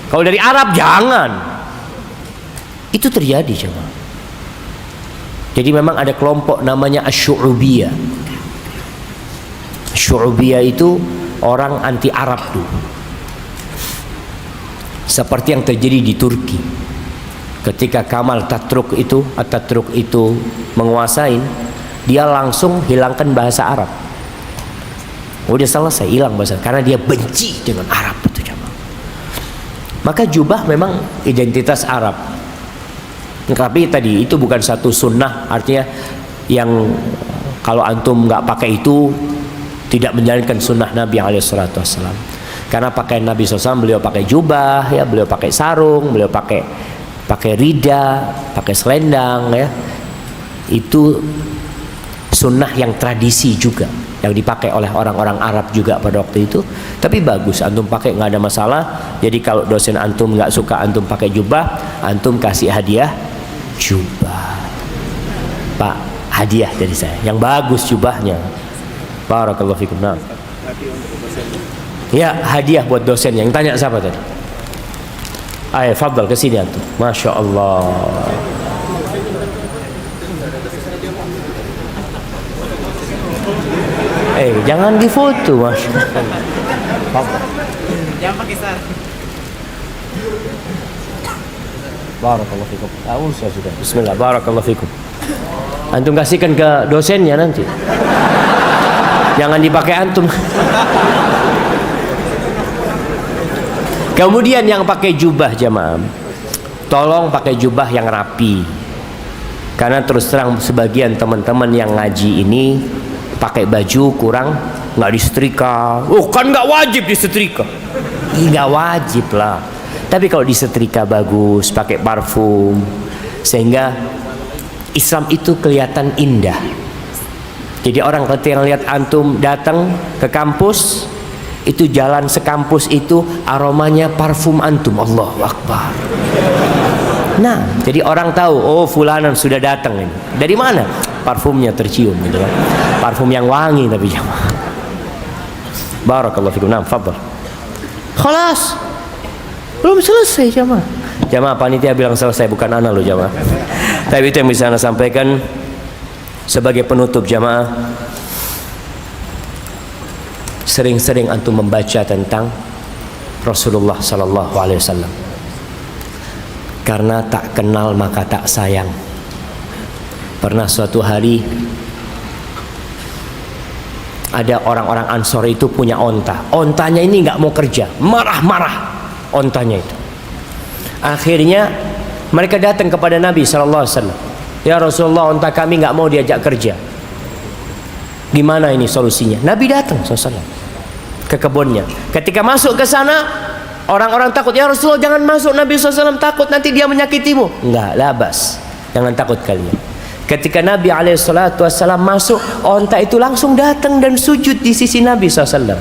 Kalau dari Arab jangan. Itu terjadi coba. Jadi memang ada kelompok namanya Asy'ubiyah. Asy'ubiyah itu orang anti Arab tuh. Seperti yang terjadi di Turki. Ketika Kemal Atatürk itu menguasai, dia langsung hilangkan bahasa Arab. Udah selesai, hilang bahasa, karena dia benci dengan Arab itu coba. Maka jubah memang identitas Arab. Tapi tadi itu bukan satu sunnah, artinya yang kalau antum nggak pakai itu tidak menjalankan sunnah Nabi SAW. Karena pakaian Nabi SAW, beliau pakai jubah, ya, beliau pakai sarung, beliau pakai rida, pakai selendang, ya. Itu sunnah yang tradisi juga, yang dipakai oleh orang-orang Arab juga pada waktu itu. Tapi bagus antum pakai, nggak ada masalah. Jadi kalau dosen antum nggak suka antum pakai jubah, antum kasih hadiah jubah. Pak, hadiah dari saya yang bagus jubahnya. Barakallahu fikum. Nah. Ya, hadiah buat dosen. Yang tanya siapa tadi? Ayo, fadhal ke sini antum. Masya Allah. Jangan difoto, Masya Allah. Jangan pakai sar. Barakallahu fikum. Tahu saya sudah. Bismillah. Barakallahu fikum. Antum kasihkan ke dosennya nanti. Jangan dipakai antum. Kemudian yang pakai jubah jamaah, tolong pakai jubah yang rapi. Karena terus terang sebagian teman-teman yang ngaji ini pakai baju kurang, nggak disetrika. Oh kan nggak wajib disetrika. Nggak wajib lah. Tapi kalau disetrika bagus, pakai parfum, sehingga Islam itu kelihatan indah. Jadi orang ketika lihat antum datang ke kampus, itu jalan sekampus itu aromanya parfum antum. Allahu Akbar. Nah, jadi orang tahu, oh fulanan sudah datang ini. Dari mana? Parfumnya tercium gitu kan. Parfum yang wangi tapi jamaah. Barakallahu fikum. Nah, fadhal. Khalas. Belum selesai jamaah. Jamaah panitia bilang selesai, bukan ana loh jamaah. Tapi itu yang bisa ana sampaikan sebagai penutup jamaah. Sering-sering antum membaca tentang Rasulullah sallallahu alaihi wasallam. Karena tak kenal maka tak sayang. Pernah suatu hari ada orang-orang Ansor itu punya onta. Ontanya ini nggak mau kerja, marah-marah ontanya itu. Akhirnya mereka datang kepada Nabi SAW. Ya Rasulullah, onta kami nggak mau diajak kerja. Gimana ini solusinya? Nabi datang SAW ke kebunnya. Ketika masuk ke sana, orang-orang takut. Ya Rasulullah, jangan masuk. Nabi SAW takut nanti dia menyakitimu. Enggak, labas. Jangan takut kalian. Ketika Nabi SAW masuk, onta itu langsung datang dan sujud di sisi Nabi SAW.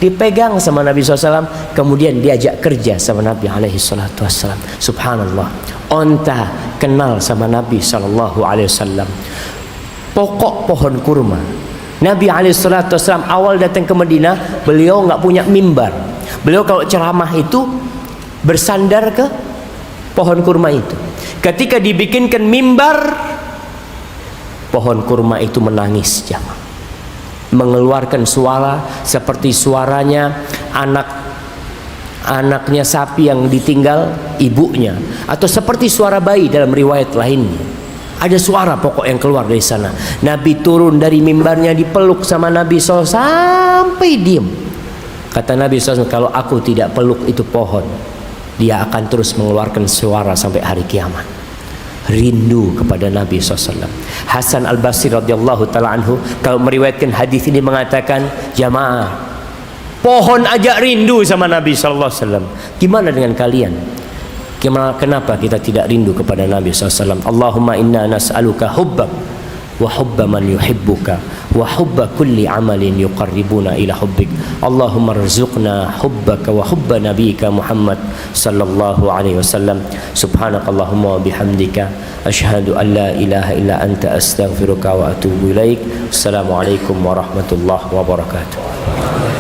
Dipegang sama Nabi SAW, kemudian diajak kerja sama Nabi SAW. Subhanallah. Onta kenal sama Nabi SAW. Pokok pohon kurma. Nabi SAW awal datang ke Madinah, beliau nggak punya mimbar. Beliau kalau ceramah itu bersandar ke pohon kurma itu. Ketika dibikinkan mimbar, pohon kurma itu menangis jamaah, mengeluarkan suara seperti suaranya anak anaknya sapi yang ditinggal ibunya, atau seperti suara bayi dalam riwayat lainnya. Ada suara pokok yang keluar dari sana. Nabi turun dari mimbarnya, dipeluk sama Nabi SAW sampai diem. Kata Nabi SAW, kalau aku tidak peluk itu pohon, dia akan terus mengeluarkan suara sampai hari kiamat. Rindu kepada Nabi SAW. Hasan Al-Basri radhiyallahu ta'ala anhu kalau meriwayatkan hadis ini mengatakan, jamaah, pohon aja rindu sama Nabi SAW. Gimana dengan kalian? Kenapa kita tidak rindu kepada Nabi SAW? Allahumma inna nas'aluka hubbak wa hubba man yuhibbuka wa hubba kulli amalin yuqarribuna ila hubbik. Allahumma rzuqna hubbaka wa hubba nabiyyika Muhammad sallallahu alaihi wasallam. Subhanakallahumma wa bihamdika asyhadu an la ilaha illa anta astaghfiruka wa atubu ilaik. Assalamualaikum warahmatullahi wabarakatuh.